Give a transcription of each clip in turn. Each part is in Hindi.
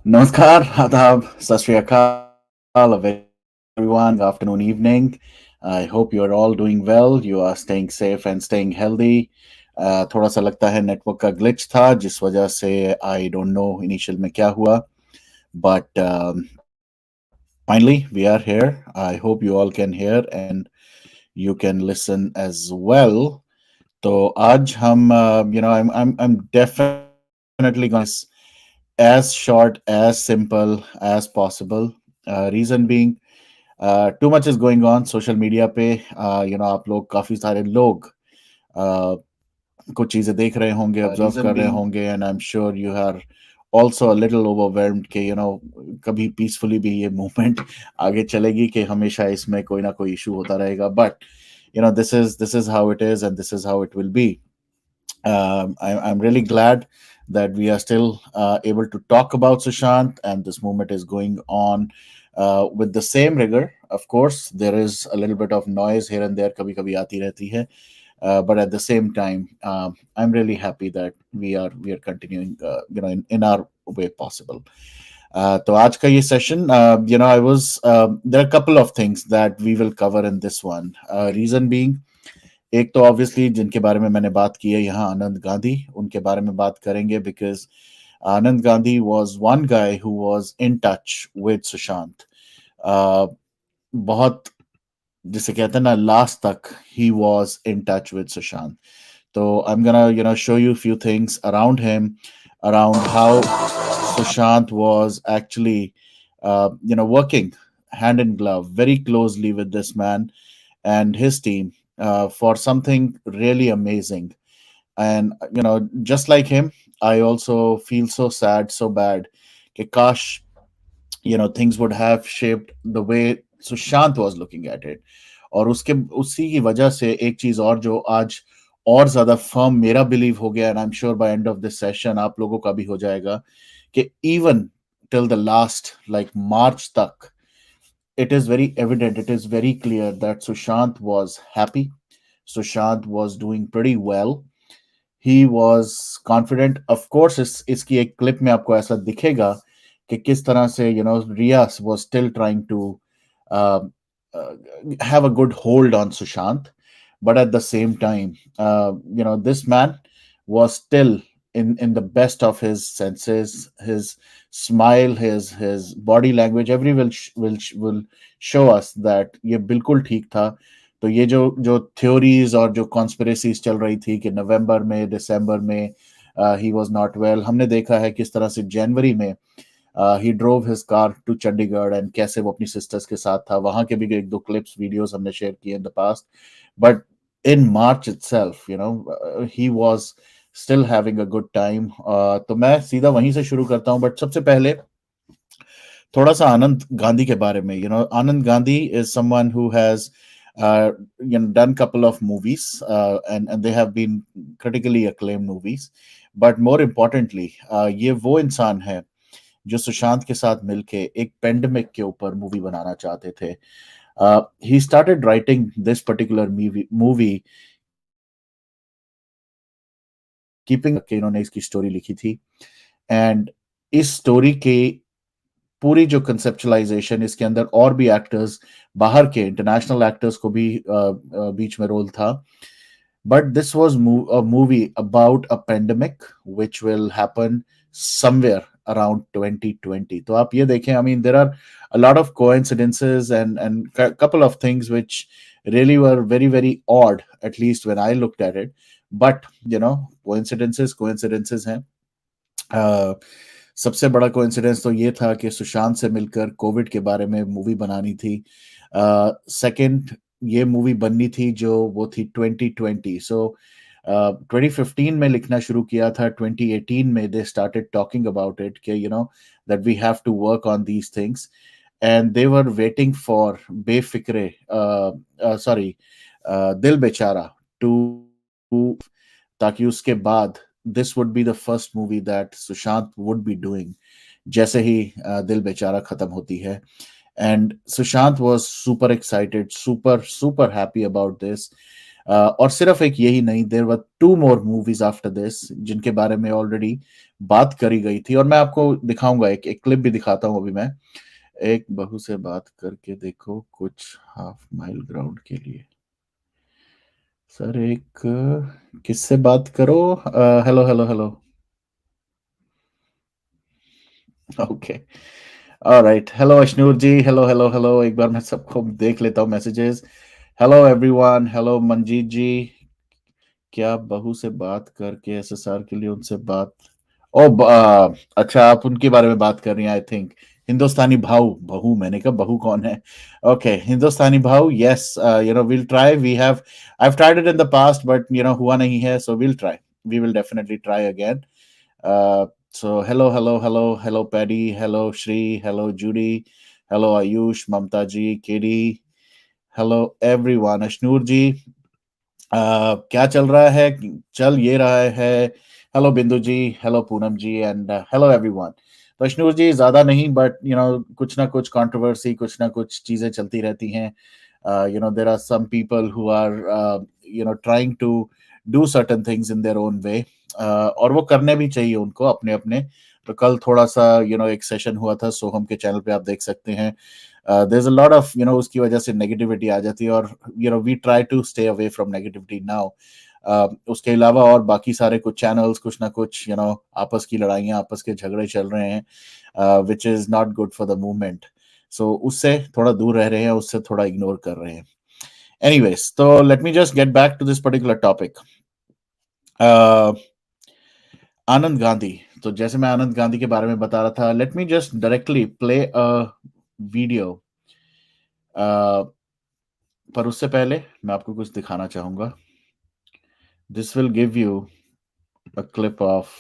Namaskar, Adab, Sat Shri Akal, a very good morning, afternoon, evening. I hope you are all doing well. You are staying safe and staying healthy. थोड़ा सा लगता है नेटवर्क का ग्लिच था जिस वजह से आई डोंट नो इनिशियल में क्या हुआ but finally we are here I hope you all can hear and you can listen as well तो आज हम I'm definitely going to keep this as short, as simple as possible. Reason being, too much is going on social media पे आप लोग काफी सारे लोग uh, कुछ चीजें देख रहे होंगे ऑब्जर्व कर रहे Reason होंगे being, and I am sure you are also a little overwhelmed कि कभी पीसफुली भी ये मूवमेंट आगे चलेगी कि हमेशा इसमें कोई ना कोई इशू होता रहेगा but this is how it is and this is how it will be. I'm really glad that we are still able to talk about Sushant, and this movement is going on with the same rigor. Of course, there is a little bit of noise here and there, kabhi kabhi aati rehti hai. But at the same time, I'm really happy that we are continuing, in our way possible. तो आज का ये session I was there are a couple of things that we will cover in this one. Reason being, एक तो ऑब्वियसली जिनके बारे में मैंने बात की है यहाँ आनंद गांधी उनके बारे में बात करेंगे because Anand Gandhi was one guy who was in touch with Sushant बहुत जिसे कहते हैं ना लास्ट तक ही was in touch with Sushant तो I am gonna show you few things around him around how Sushant was actually working hand in glove very closely with this man and his team for something really amazing. And just like him, I also feel so sad, so bad. कि काश things would have shaped the way Sushant was looking at it. और उसके उसी की वजह से एक चीज और जो आज और ज्यादा फर्म मेरा बिलीव हो गया and I am sure by end of this session आप लोगों का भी हो जाएगा कि even till the last like March तक it is very evident, it is very clear that Sushant was happy. Sushant was doing pretty well. He was confident. Of course, इसकी एक क्लिप में आपको ऐसा दिखेगा कि किस तरह से Riya was still trying to uh, uh, have a good hold on Sushant, but at the same time, this man was still in the best of his senses. His smile, his body language, every will show us that ये बिल्कुल ठीक था. तो ये जो जो थ्योरीज और जो कॉन्स्पिरेसीज चल रही थी कि नवंबर में दिसंबर में ही वाज नॉट वेल, हमने देखा है किस तरह से जनवरी में ही drove his car to Chandigarh and कैसे वो अपनी सिस्टर्स के साथ था. वहां के भी एक दो क्लिप्स वीडियोस हमने शेयर किए इन the past. But in March itself he was still having a good time. तो मैं सीधा वहीं से शुरू करता हूं. बट सबसे पहले थोड़ा सा आनंद गांधी के बारे में. Anand Gandhi is someone who has done couple of movies, and they have been critically acclaimed movies. But more importantly, ये वो इंसान है जो सुशांत के साथ मिलके एक पेंडेमिक के ऊपर मूवी बनाना चाहते थे. He started writing this particular movie keeping के इन्होंने इसकी स्टोरी लिखी थी. एंड इस स्टोरी के पूरी जो कंसेप्चुलाइजेशन इसके अंदर और भी एक्टर्स बाहर के इंटरनेशनल एक्टर्स को भी बीच में रोल था. But this was a movie about a pandemic which will happen somewhere around 2020. तो आप ये देखें, I mean, there are a lot of coincidences and couple of things which really were very very odd, at least when I looked at it. But coincidences हैं. सबसे बड़ा कोइंसिडेंस तो ये था कि सुशांत से मिलकर कोविड के बारे में मूवी बनानी थी. सेकंड, ये मूवी बननी थी जो वो थी 2020. सो 2015 में लिखना शुरू किया था. 2018 में they started talking about it कि that we have to work on these things and they were waiting for Befikre sorry Dil Bechara to ताकि उसके बाद this would be the first movie that Sushant would be doing जैसे ही दिल बेचारा खत्म होती है. And Sushant was super excited, super happy about this. और सिर्फ एक यही नहीं, there were two more movies after this जिनके बारे में ऑलरेडी बात करी गई थी, और मैं आपको दिखाऊंगा, एक एक क्लिप भी दिखाता हूं अभी मैं। एक बहू से बात करके देखो कुछ हाफ माइल ग्राउंड के लिए। सर एक किससे बात करो? Hello hello hello. Okay, alright, hello Ashnoor ji, hello hello hello, एक बार मैं सबको देख लेता हूँ messages. Hello everyone, hello Manjeet ji. क्या बहू से बात करके एसएसआर के लिए उनसे बात? ओ अच्छा, आप उनके बारे में बात कर रही हैं आई थिंक। हिंदुस्तानी भाव, बहू, मैंने कहा बहू कौन है? Okay, Hindustani Bhau, yes, will try, we have, I have tried it in the past but हुआ नहीं है, so will try, we will definitely try again. So hello Paddy, hello Shri, hello Judy, hello Ayush, Mamta ji, Katie, hello everyone, Ashnoor ji, क्या चल रहा है? चल ये रहा है। Hello Bindu ji, hello Poonam ji, and hello everyone. तो अशनूर जी, ज्यादा नहीं, बट कुछ ना कुछ कंट्रोवर्सी, कुछ ना कुछ चीजें चलती रहती हैं। There are some people who are trying to do certain things in their own way, और वो करने भी चाहिए उनको अपने अपने। तो कल थोड़ा सा एक सेशन हुआ था सोहम के चैनल पे, आप देख सकते हैं। There is a lot of उसकी वजह से नेगेटिविटी आ जाती है, और we try to stay away from negativity now. उसके अलावा और बाकी सारे कुछ चैनल्स कुछ ना कुछ आपस की लड़ाइयाँ, आपस के झगड़े चल रहे हैं, which is not good for the movement. So उससे थोड़ा दूर रह रहे हैं, उससे थोड़ा इग्नोर कर रहे हैं। एनीवेज, तो let me just get back to this particular topic. Anand Gandhi. तो जैसे मैं आनंद गांधी के बारे में बता रहा था, let me just directly play a video. पर उससे पहले मैं आपको कुछ दिखाना चाहूंगा। This will give you a clip of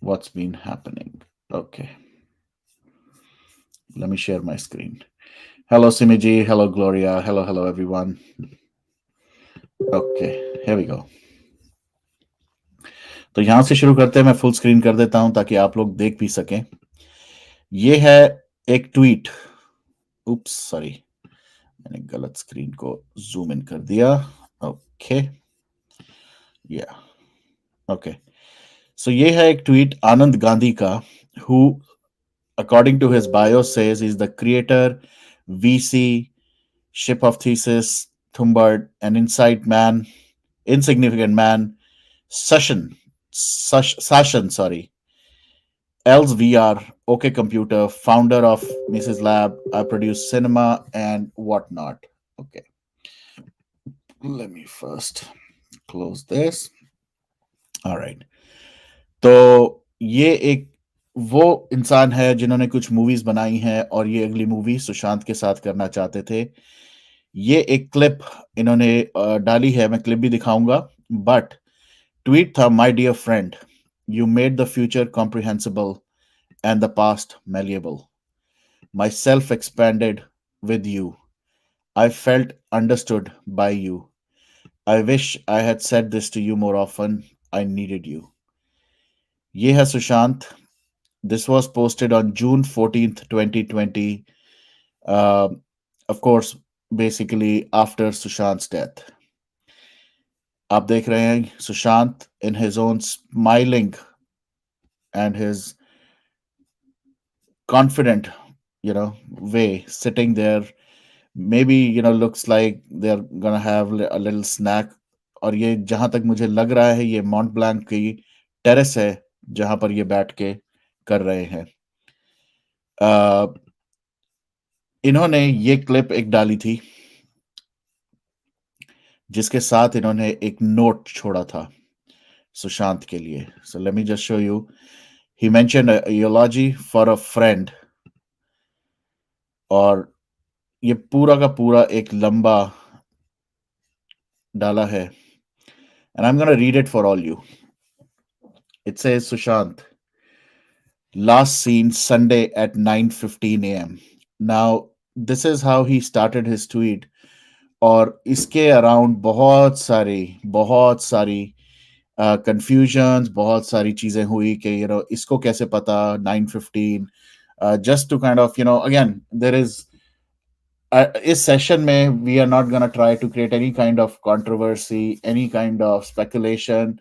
what's been happening. Okay, let me share my screen. Hello Simiji, hello Gloria, hello hello everyone. Okay, here we go. तो यहां से शुरू करते हैं, मैं फुल स्क्रीन कर देता हूं ताकि आप लोग देख भी सकें। ये है एक ट्वीट। उप्स सॉरी, मैंने गलत स्क्रीन को जूम इन कर दिया। ओके, या ओके। सो ये है एक ट्वीट आनंद गांधी का, who according to his bio says he's the creator, VC, ship of thesis, Thumbard, an insight man, insignificant man, Sashan, sorry, Els VR, OK Computer, founder of Mrs. Lab, I produce cinema and whatnot. Okay, let me first close this. All right. तो ये एक वो इंसान है जिन्होंने कुछ मूवीज बनाई हैं, और ये अगली मूवी सुशांत के साथ करना चाहते थे। ये एक क्लिप इन्होंने डाली है, मैं क्लिप भी दिखाऊंगा। बट ट्वीट था, my dear friend, you made the future comprehensible and the past malleable. My self expanded with you. I felt understood by you. I wish I had said this to you more often. I needed you. ये है Sushant. This was posted on June 14th, 2020. Uh, of course, basically after Sushant's death. आप देख रहे हैं Sushant in his own smiling and his confident, way, sitting there. Maybe looks like they're gonna have a little snack. और ये जहां तक मुझे लग रहा है, ये माउंट ब्लैंक की टेरेस है जहां पर ये बैठ के कर रहे हैं। अ, इन्होंने ये क्लिप एक डाली थी जिसके साथ इन्होंने एक नोट छोड़ा था सुशांत के लिए। So let me just show you. He mentioned eulogy for a friend, और ये पूरा का पूरा एक लंबा डाला है, and I am gonna read it for all you. It says, Sushant, last seen Sunday at 9:15 a.m. Now, this is how he started his tweet. और इसके अराउंड बहुत सारी कंफ्यूजन्स, बहुत सारी चीजें हुई कि इसको कैसे पता 9:15, just to kind of, again, there is इस सेशन में we are not gonna try to create any kind of controversy, any kind of speculation.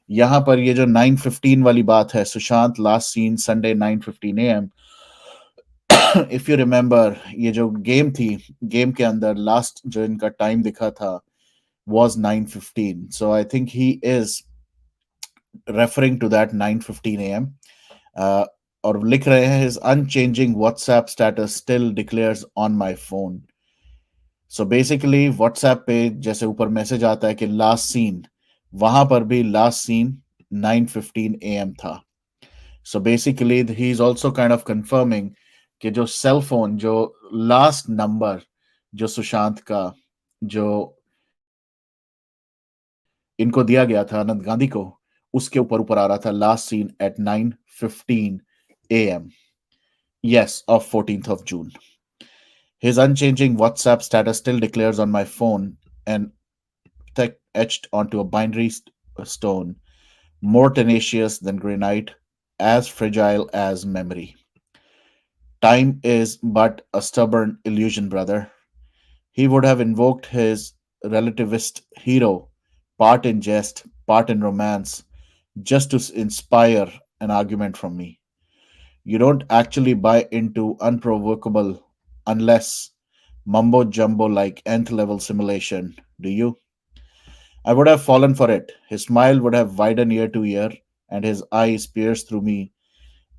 यहाँ पर ये जो 9:15 वाली बात है, Sushant last seen Sunday 9:15 AM. If you remember, ये जो गेम थी, गेम के अंदर लास्ट जो इनका टाइम दिखा था was 9:15. So I think he is referring to that 9:15 a.m. uh, और लिख रहे हैं his unchanging WhatsApp status still declares on my phone. So basically WhatsApp पे जैसे ऊपर मैसेज आता है कि लास्ट सीन, वहां पर भी लास्ट सीन 9:15 a.m. था. So basically he is also kind of confirming कि जो सेल फोन, जो लास्ट नंबर जो सुशांत का, जो इनको दिया गया था आनंद गांधी को, उसके ऊपर ऊपर आ रहा था last seen at 9:15 AM. Yes, of 14th of June. His unchanging WhatsApp status still declares on my phone and etched onto a binary stone, more tenacious than granite, as fragile as memory. Time is but a stubborn illusion, brother. He would have invoked his relativist hero, part in jest, part in romance, just to inspire an argument from me. You don't actually buy into unprovocable unless mumbo jumbo like nth level simulation, do you? I would have fallen for it. His smile would have widened ear to ear, and his eyes pierced through me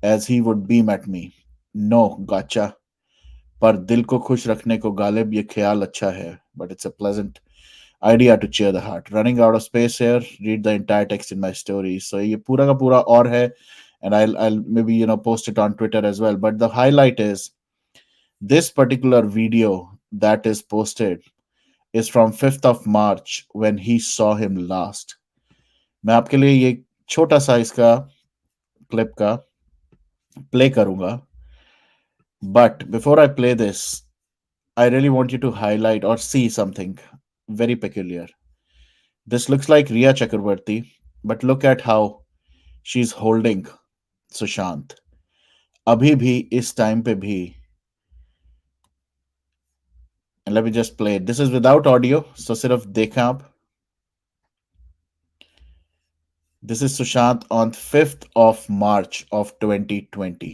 as he would beam at me. No, gotcha. पर दिल को खुश रखने को गालिब ये ख्याल अच्छा है, but it's a pleasant idea to cheer the heart. Running out of space here, read the entire text in my story. So ये पूरा का पूरा और है, and I'll maybe post it on Twitter as well. But the highlight is this particular video that is posted is from 5th of March when he saw him last. मैं आपके लिए ये छोटा सा इसका क्लिप का प्ले करूंगा. But before I play this, I really want you to highlight or see something very peculiar. This looks like Riya Chakrabarti, but look at how she's holding Sushant. अभी भी इस टाइम पे भी, and let me just play it. This is without audio, so सिर्फ देखें आप. This is Sushant on 5th of March of 2020.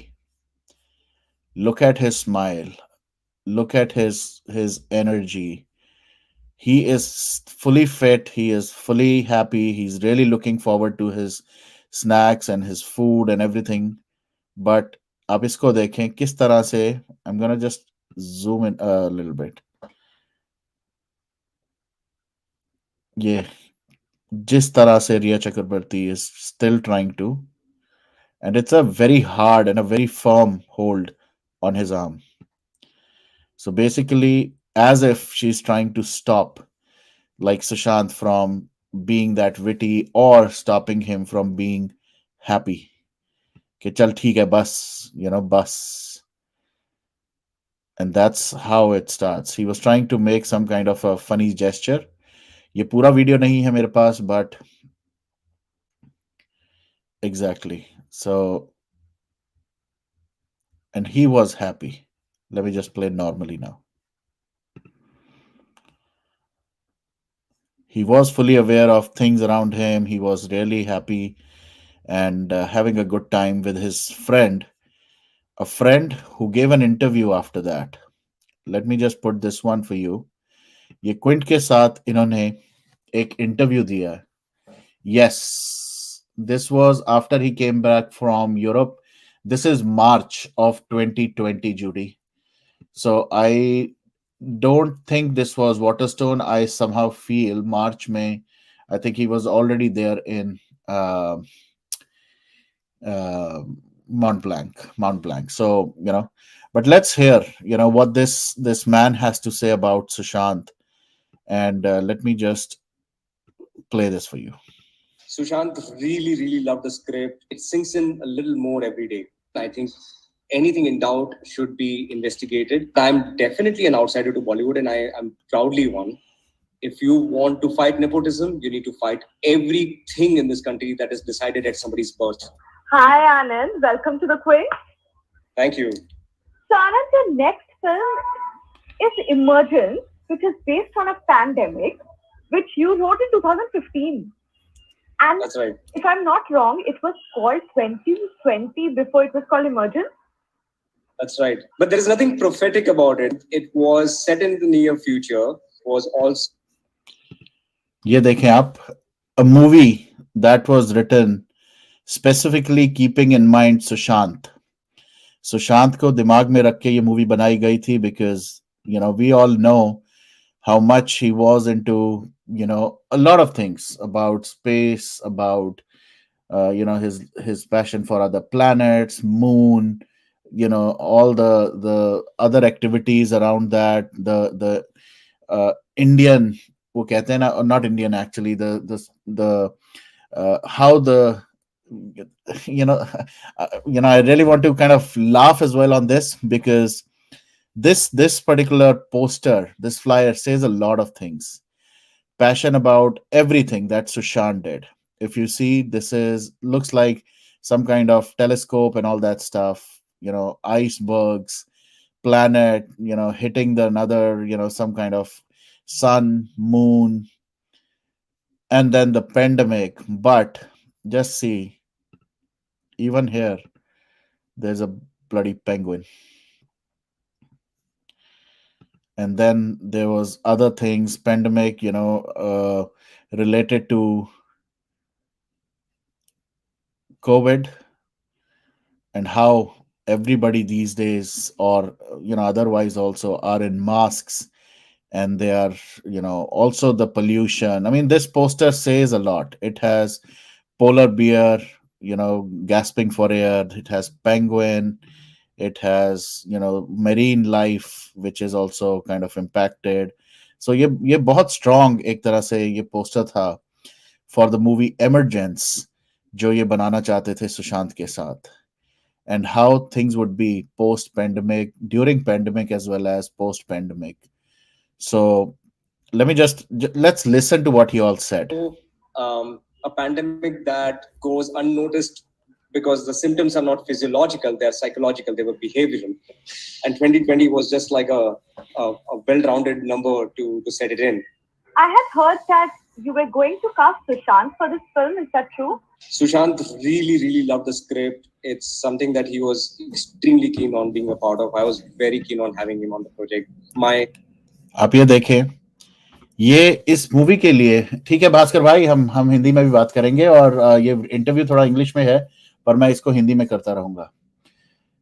Look at his smile. Look at his energy. He is fully fit. He is fully happy. He's really looking forward to his snacks and his food and everything. But आप इसको देखें किस तरह से. I'm gonna just zoom in a little bit. ये जिस तरह से रिया चक्रवर्ती is still trying to, and it's a very hard and a very firm hold on his arm. So basically, as if she's trying to stop, like Sushant, from being that witty or stopping him from being happy. कि चल ठीक है बस, bus. And that's how it starts. He was trying to make some kind of a funny gesture. ये पूरा वीडियो नहीं है मेरे पास, but exactly. So, and he was happy. Let me just play normally now. He was fully aware of things around him. He was really happy and having a good time with his friend, a friend who gave an interview after that. Let me just put this one for you. ये क्विंट के साथ इन्होंने एक इंटरव्यू दिया है. Yes, this was after he came back from Europe. This is March of 2020, Judy. So I don't think this was Waterstone. I somehow feel March, May. I think he was already there in uh, uh, Mont Blanc. So but let's hear what this man has to say about Sushant, and let me just play this for you. Sushant really, really loved the script. It sinks in a little more every day. I think anything in doubt should be investigated. I'm definitely an outsider to Bollywood, and I am proudly one. If you want to fight nepotism, you need to fight everything in this country that is decided at somebody's birth. Hi, Anand. Welcome to the quiz. Thank you. So, Anand, your next film is Emergence, which is based on a pandemic, which you wrote in 2015. And That's right. if I'm not wrong, it was called 2020 before it was called Emergence. That's right. But there is nothing prophetic about it. It was set in the near future. Was also ये देखें आप, a movie that was written specifically keeping in mind Sushant को दिमाग में रख के ये मूवी बनाई गई थी, because we all know how much he was into a lot of things about space, about his passion for other planets, moon, all the other activities around that, the Indian, वो कहते हैं ना, not Indian actually, the how the I really want to kind of laugh as well on this, because this particular poster, this flyer says a lot of things. Passion about everything that Sushant did. If you see, this is looks like some kind of telescope and all that stuff. Icebergs, planet, hitting the another, some kind of sun, moon, and then the pandemic. But just see, even here, there's a bloody penguin. And then there was other things, pandemic, related to COVID, and how everybody these days, or otherwise also, are in masks, and they are, also the pollution. I mean, this poster says a lot. It has polar bear, gasping for air. It has penguin. It has marine life, which is also kind of impacted. So ये बहुत strong एक तरह से ये पोस्टर था for the movie Emergence, जो ये बनाना चाहते थे सुशांत के साथ, and how things would be post pandemic, during pandemic, as well as post pandemic. So let's listen to what he all said. a pandemic that goes unnoticed because the symptoms are not physiological; they are psychological. They were behavioral. And 2020 was just like a well-rounded number to set it in. I have heard that you were going to cast Sushant for this film. Is that true? Sushant really, really loved the script. It's something that he was extremely keen on being a part of. I was very keen on having him on the project. My आप ये देखें, ये इस मूवी के लिए, ठीक है भास्कर भाई, हम हिंदी में भी बात करेंगे, और ये इंटरव्यू थोड़ा इंग्लिश में है, पर मैं इसको हिंदी में करता रहूंगा.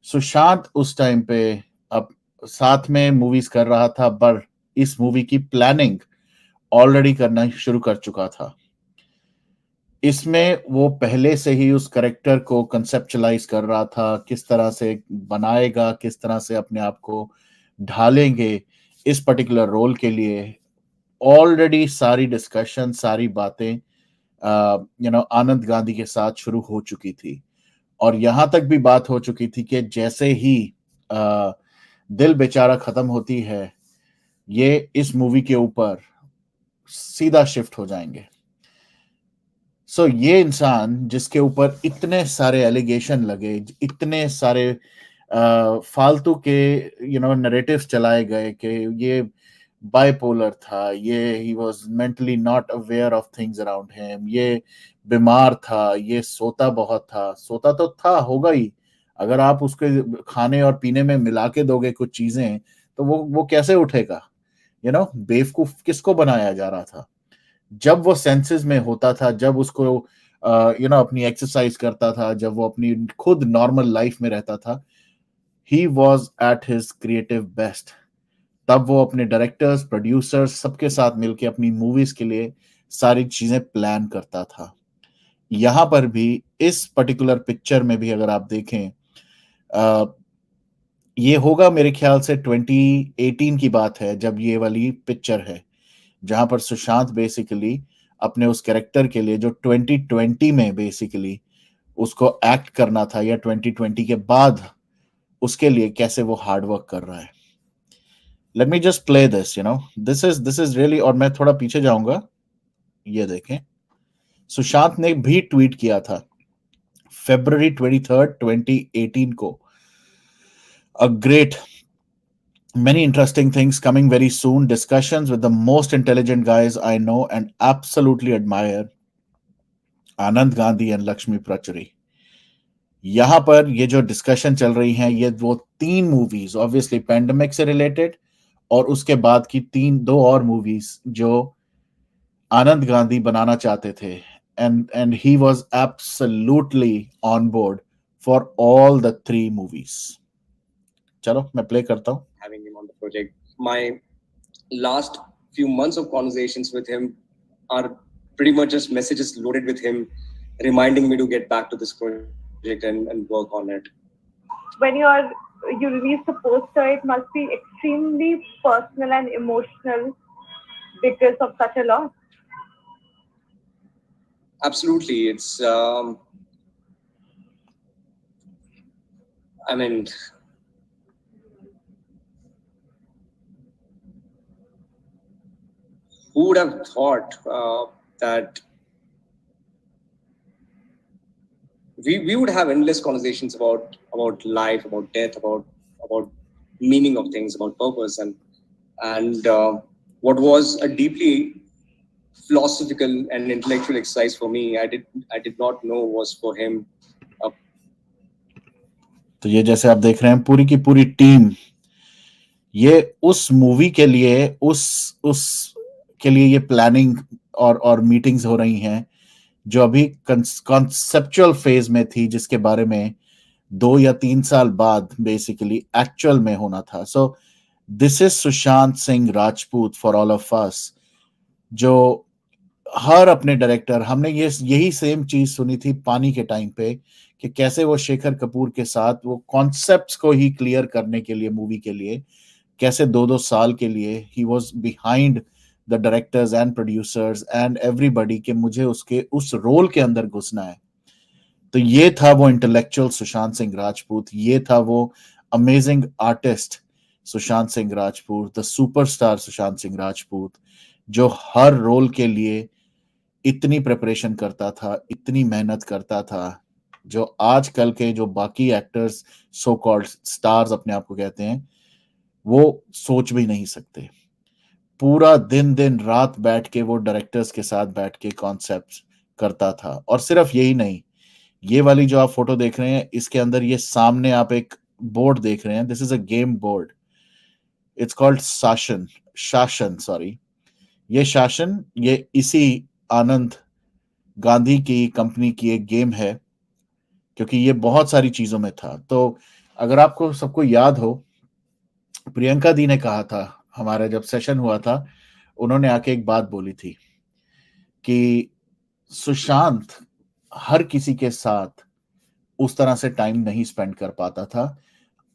सुशांत उस टाइम पे अब साथ में मूवीज कर रहा था, पर इस मूवी की प्लानिंग ऑलरेडी करना शुरू कर चुका था. इसमें वो पहले से ही उस करेक्टर को कंसेप्चुलाइज कर रहा था, किस तरह से बनाएगा, किस तरह से अपने आप को ढालेंगे इस पर्टिकुलर रोल के लिए. ऑलरेडी सारी डिस्कशन, सारी बातें आनंद गांधी के साथ शुरू हो चुकी थी, और यहां तक भी बात हो चुकी थी कि जैसे ही दिल बेचारा खत्म होती है, ये इस मूवी के ऊपर सीधा शिफ्ट हो जाएंगे. सो ये इंसान जिसके ऊपर इतने सारे एलिगेशन लगे, इतने सारे फालतू के नरेटिव्स चलाए गए कि ये बाइपोलर था, ये he was mentally not aware of things around him, ये बीमार था, ये सोता बहुत था. सोता तो था, होगा ही. अगर आप उसके खाने और पीने में मिला के दोगे कुछ चीजें, तो वो कैसे उठेगा? बेवकूफ किसको बनाया जा रहा था? जब वो सेंसेस में होता था, जब उसको अपनी एक्सरसाइज करता था, जब वो अपनी खुद नॉर्मल लाइफ में रहता था, he was at his creative best. तब वो अपने डायरेक्टर्स, प्रोड्यूसर्स, सबके साथ मिलकर अपनी मूवीज के लिए सारी चीजें प्लान करता था. यहां पर भी इस पर्टिकुलर पिक्चर में भी अगर आप देखें, ये होगा मेरे ख्याल से 2018 की बात है, जब ये वाली पिक्चर है, जहां पर सुशांत बेसिकली अपने उस कैरेक्टर के लिए जो 2020 में बेसिकली उसको एक्ट करना था, या 2020 के बाद उसके लिए कैसे वो हार्ड वर्क कर रहा है. Late me just play this, this is really. और मैं थोड़ा पीछे जाऊंगा, ये देखें. सुशांत ने भी ट्वीट किया था February 23rd 2018 को, a great Many interesting things coming very soon. Discussions with the most intelligent guys I know and absolutely admire, Anand Gandhi and Lakshmi Prachuri. यहां पर ये जो डिस्कशन चल रही हैं, ये वो तीन मूवीज ऑब्वियसली पेंडेमिक से रिलेटेड, और उसके बाद की दो और मूवीज जो आनंद गांधी बनाना चाहते थे, and he was absolutely on board for all the three movies. चलो मैं प्ले करता हूं. Having him on the project. My last few months of conversations with him are pretty much just messages loaded with him, reminding me to get back to this project and work on it. When you release the poster, it must be extremely personal and emotional because of such a loss. Absolutely, it's. I mean, who would have thought that we would have endless conversations about life, about death, about meaning of things, about purpose, and what was a deeply philosophical and intellectual exercise for me, I did not know was for him. तो ये जैसे आप देख रहे हैं पूरी की पूरी टीम, ये उस मूवी के लिए उस के लिए ये प्लानिंग और मीटिंग्स हो रही हैं जो अभी कॉन्सेप्चुअल फेज में थी, जिसके बारे में 2 या 3 साल बाद बेसिकली एक्चुअल में होना था. So this is Sushant Singh Rajput for all of us, जो हर अपने डायरेक्टर, हमने यही सेम चीज सुनी थी पानी के टाइम पे, कि कैसे वो शेखर कपूर के साथ वो कॉन्सेप्ट्स को ही क्लियर करने के लिए मूवी के लिए कैसे 2-2 साल के लिए he was behind the directors and producers and everybody, कि मुझे उसके उस रोल के अंदर घुसना है. तो ये था वो इंटेलेक्चुअल सुशांत सिंह राजपूत, ये था वो amazing artist Sushant Singh Rajput, the superstar Sushant Singh Rajput, जो हर रोल के लिए इतनी प्रिपरेशन करता था, इतनी मेहनत करता था, जो आजकल के जो बाकी एक्टर्स सो कॉल्ड स्टार्स अपने आप को कहते हैं, वो सोच भी नहीं सकते. पूरा दिन दिन रात बैठ के वो डायरेक्टर्स के साथ बैठ के कॉन्सेप्ट्स करता था. और सिर्फ यही नहीं, ये वाली जो आप फोटो देख रहे हैं, इसके अंदर ये सामने आप एक बोर्ड देख रहे हैं, this is a game board. It's called शासन सॉरी. ये शासन, ये इसी आनंद गांधी की कंपनी की एक गेम है, क्योंकि ये बहुत सारी चीजों में था. तो अगर आपको सबको याद हो, प्रियंका दी ने कहा था, हमारा जब सेशन हुआ था, उन्होंने आके एक बात बोली थी कि सुशांत हर किसी के साथ उस तरह से टाइम नहीं स्पेंड कर पाता था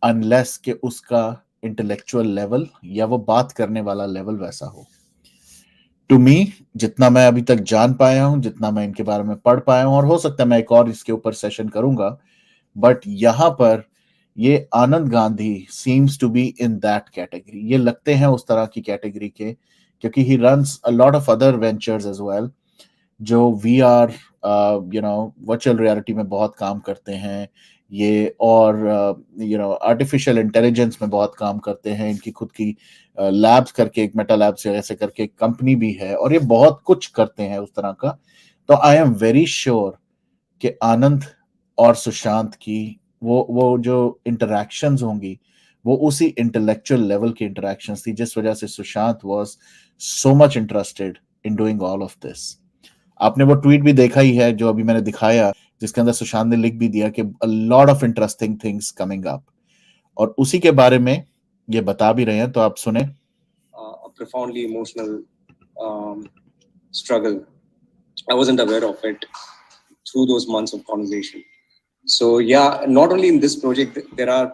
अनलेस कि उसका इंटेलेक्चुअल लेवल या वो बात करने वाला लेवल वैसा हो. टू मी, जितना मैं अभी तक जान पाया हूं, जितना मैं इनके बारे में पढ़ पाया हूं, और हो सकता है मैं एक और इसके ऊपर सेशन करूंगा, बट यहां पर ये Anand Gandhi seems to be in that category. ये लगते हैं उस तरह की कैटेगरी के, क्योंकि he runs a lot of other ventures as well, जो वी आर वर्चुअल रियलिटी में बहुत काम करते हैं ये, और आर्टिफिशियल इंटेलिजेंस में बहुत काम करते हैं. इनकी खुद की लैब्स करके, एक मेटा लैब्स ऐसे करके एक कंपनी भी है, और ये बहुत कुछ करते हैं उस तरह का. तो आई एम वेरी श्योर कि आनंद और सुशांत की वो जो इंटरेक्शंस होंगी, वो उसी इंटेलेक्चुअल लेवल की इंटरेक्शंस थी, जिस वजह से Sushant was so much interested in doing all of this. आपने वो ट्वीट भी देखा ही है जो अभी मैंने दिखाया, जिसके अंदर सुशांत ने लिख भी दिया कि अ lot of interesting things coming up, और उसी के बारे में ये बता भी रहे हैं, तो आप सुने. A profoundly emotional struggle. I wasn't aware of it through those months of conversation. So yeah, not only in this project, there are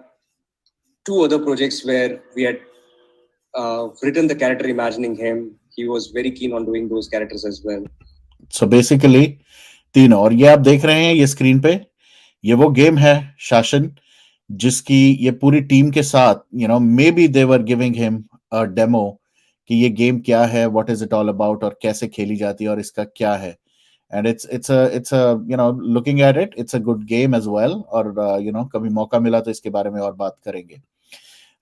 two other projects where we had written the character imagining him. He was very keen on doing those characters as well. So basically तीनों, और ये आप देख रहे हैं ये स्क्रीन पे, ये वो गेम है शासन, जिसकी ये पूरी टीम के साथ may be they were giving him a demo कि ये गेम क्या है, what is it all about, और कैसे खेली जाती है, और इसका क्या है. And it's a looking at it, it's a good game as well. और कभी मौका मिला तो इसके बारे में और बात करेंगे.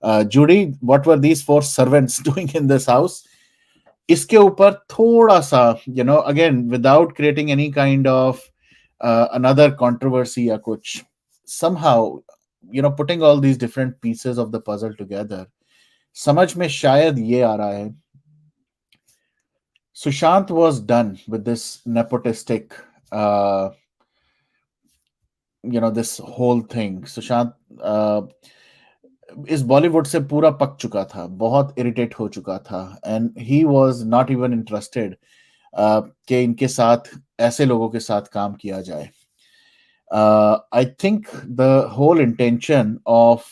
Judy, what were these four servants doing in this house? इसके ऊपर थोड़ा सा, again, without creating any kind of another controversy या कुछ, somehow, putting all these different pieces of the puzzle together, समझ में शायद ये आ रहा है. Sushant was done with this nepotistic, this whole thing. Sushant इस बॉलीवुड से पूरा पक चुका था, बहुत इरिटेट हो चुका था, and he was not even interested कि इनके साथ, ऐसे लोगों के साथ काम किया जाए. I think the whole intention of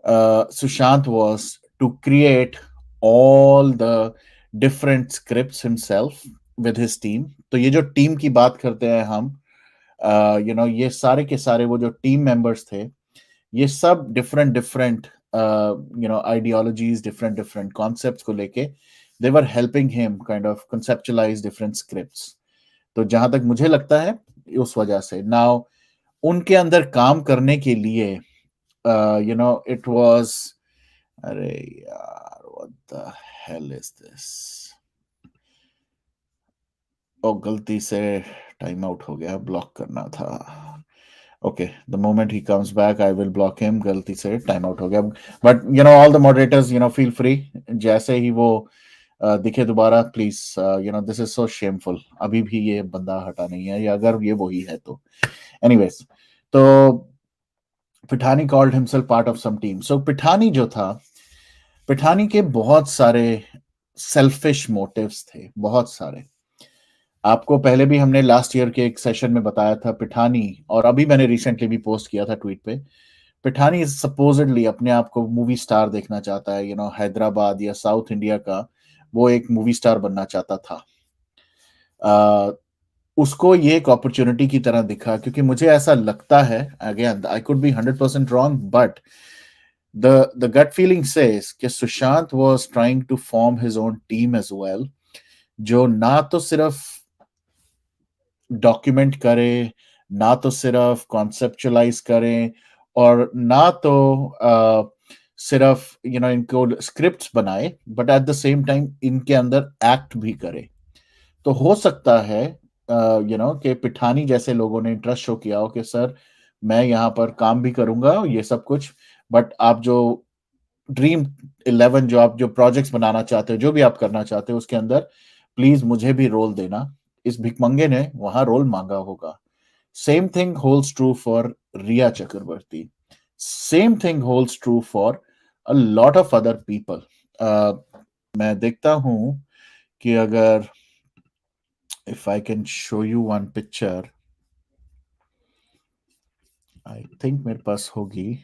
Sushant was to create all the different scripts himself with his team. तो ये जो टीम की बात करते हैं हम, ये सारे के सारे वो जो टीम मेंबर्स थे, ये सब different different ideologies, different different concepts को लेके they were helping him kind of conceptualize different scripts. तो जहां तक मुझे लगता है, उस वजह से नाउ उनके अंदर काम करने के लिए, it was, अरे यार, what the hell is this? ओ, गलती से टाइम आउट हो गया, ब्लॉक करना था. Okay, the moment he comes back I will block him. गलती से टाइम आउट हो गया, but all the moderators feel free, जैसे ही वो दिखे दोबारा, please, this is so shameful. अभी भी ये बंदा हटा नहीं है, या अगर ये वही है तो एनीवेज. तो Pithani called himself part of some team. So Pithani जो था, पिठानी के बहुत सारे सेल्फिश मोटिव्स थे, बहुत सारे. आपको पहले भी हमने लास्ट ईयर के एक सेशन में बताया था, पिठानी, और अभी मैंने रिसेंटली भी पोस्ट किया था ट्वीट पे, पिठानी सपोजिडली अपने आप को मूवी स्टार देखना चाहता है. हैदराबाद या साउथ इंडिया का वो एक मूवी स्टार बनना चाहता था. उसको ये एक अपॉर्चुनिटी की तरह दिखा, क्योंकि मुझे ऐसा लगता है, again I could be 100% wrong, but the gut feeling says कि Sushant was trying to form his own team as well, जो ना तो सिर्फ डॉक्यूमेंट करे, ना तो सिर्फ कॉन्सेप्चुलाइज करे, और ना तो सिर्फ इनको स्क्रिप्ट्स बनाए, but at the same time इनके अंदर एक्ट भी करे. तो हो सकता है कि पिठानी जैसे लोगों ने इंटरेस्ट शो किया हो कि सर, मैं यहाँ पर काम भी करूंगा, ये सब कुछ, बट आप जो ड्रीम 11, जो आप जो प्रोजेक्ट्स बनाना चाहते हो, जो भी आप करना चाहते हो, उसके अंदर प्लीज मुझे भी रोल देना. इस भिकमंगे ने वहां रोल मांगा होगा. Same thing holds true for Rhea Chakraborty. Same thing holds true for a lot of other people. मैं देखता हूं कि अगर if I can show you one picture, I think मेरे पास होगी.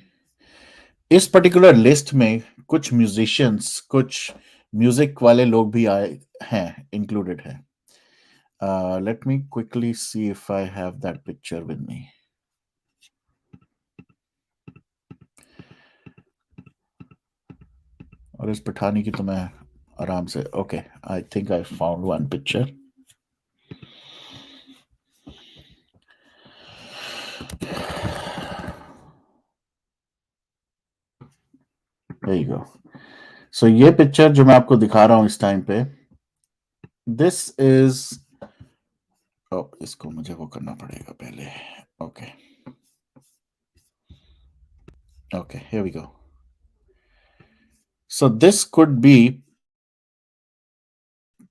इस पर्टिकुलर लिस्ट में कुछ म्यूजिशियंस, कुछ म्यूजिक वाले लोग भी आए हैं, इंक्लूडेड है. Let me quickly see if I have that picture with me. और इस पठानी की तो मैं आराम से, okay, I think I found one picture. There you go. So ये पिक्चर जो मैं आपको दिखा रहा हूं इस टाइम पे, दिस इज, इसको मुझे वो करना पड़ेगा पहले. Okay okay, here we go. So this could be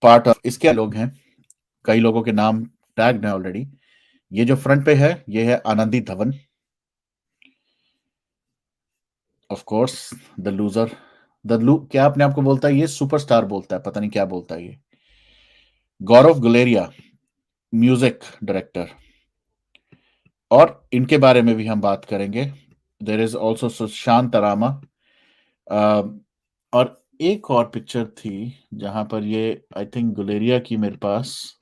part of, इसके लोग हैं, कई लोगों के नाम टैग्ड हैं ऑलरेडी. ये जो फ्रंट पे है, ये है Anandi Dhawan, of course the loser. क्या अपने आप को बोलता है ये? सुपरस्टार बोलता है, पता नहीं क्या बोलता है ये. गौरव गुलेरिया, म्यूजिक डायरेक्टर, और इनके बारे में भी हम बात करेंगे. There is also Sushant Rama. और एक और पिक्चर थी जहां पर ये, आई थिंक गुलेरिया की मेरे पास,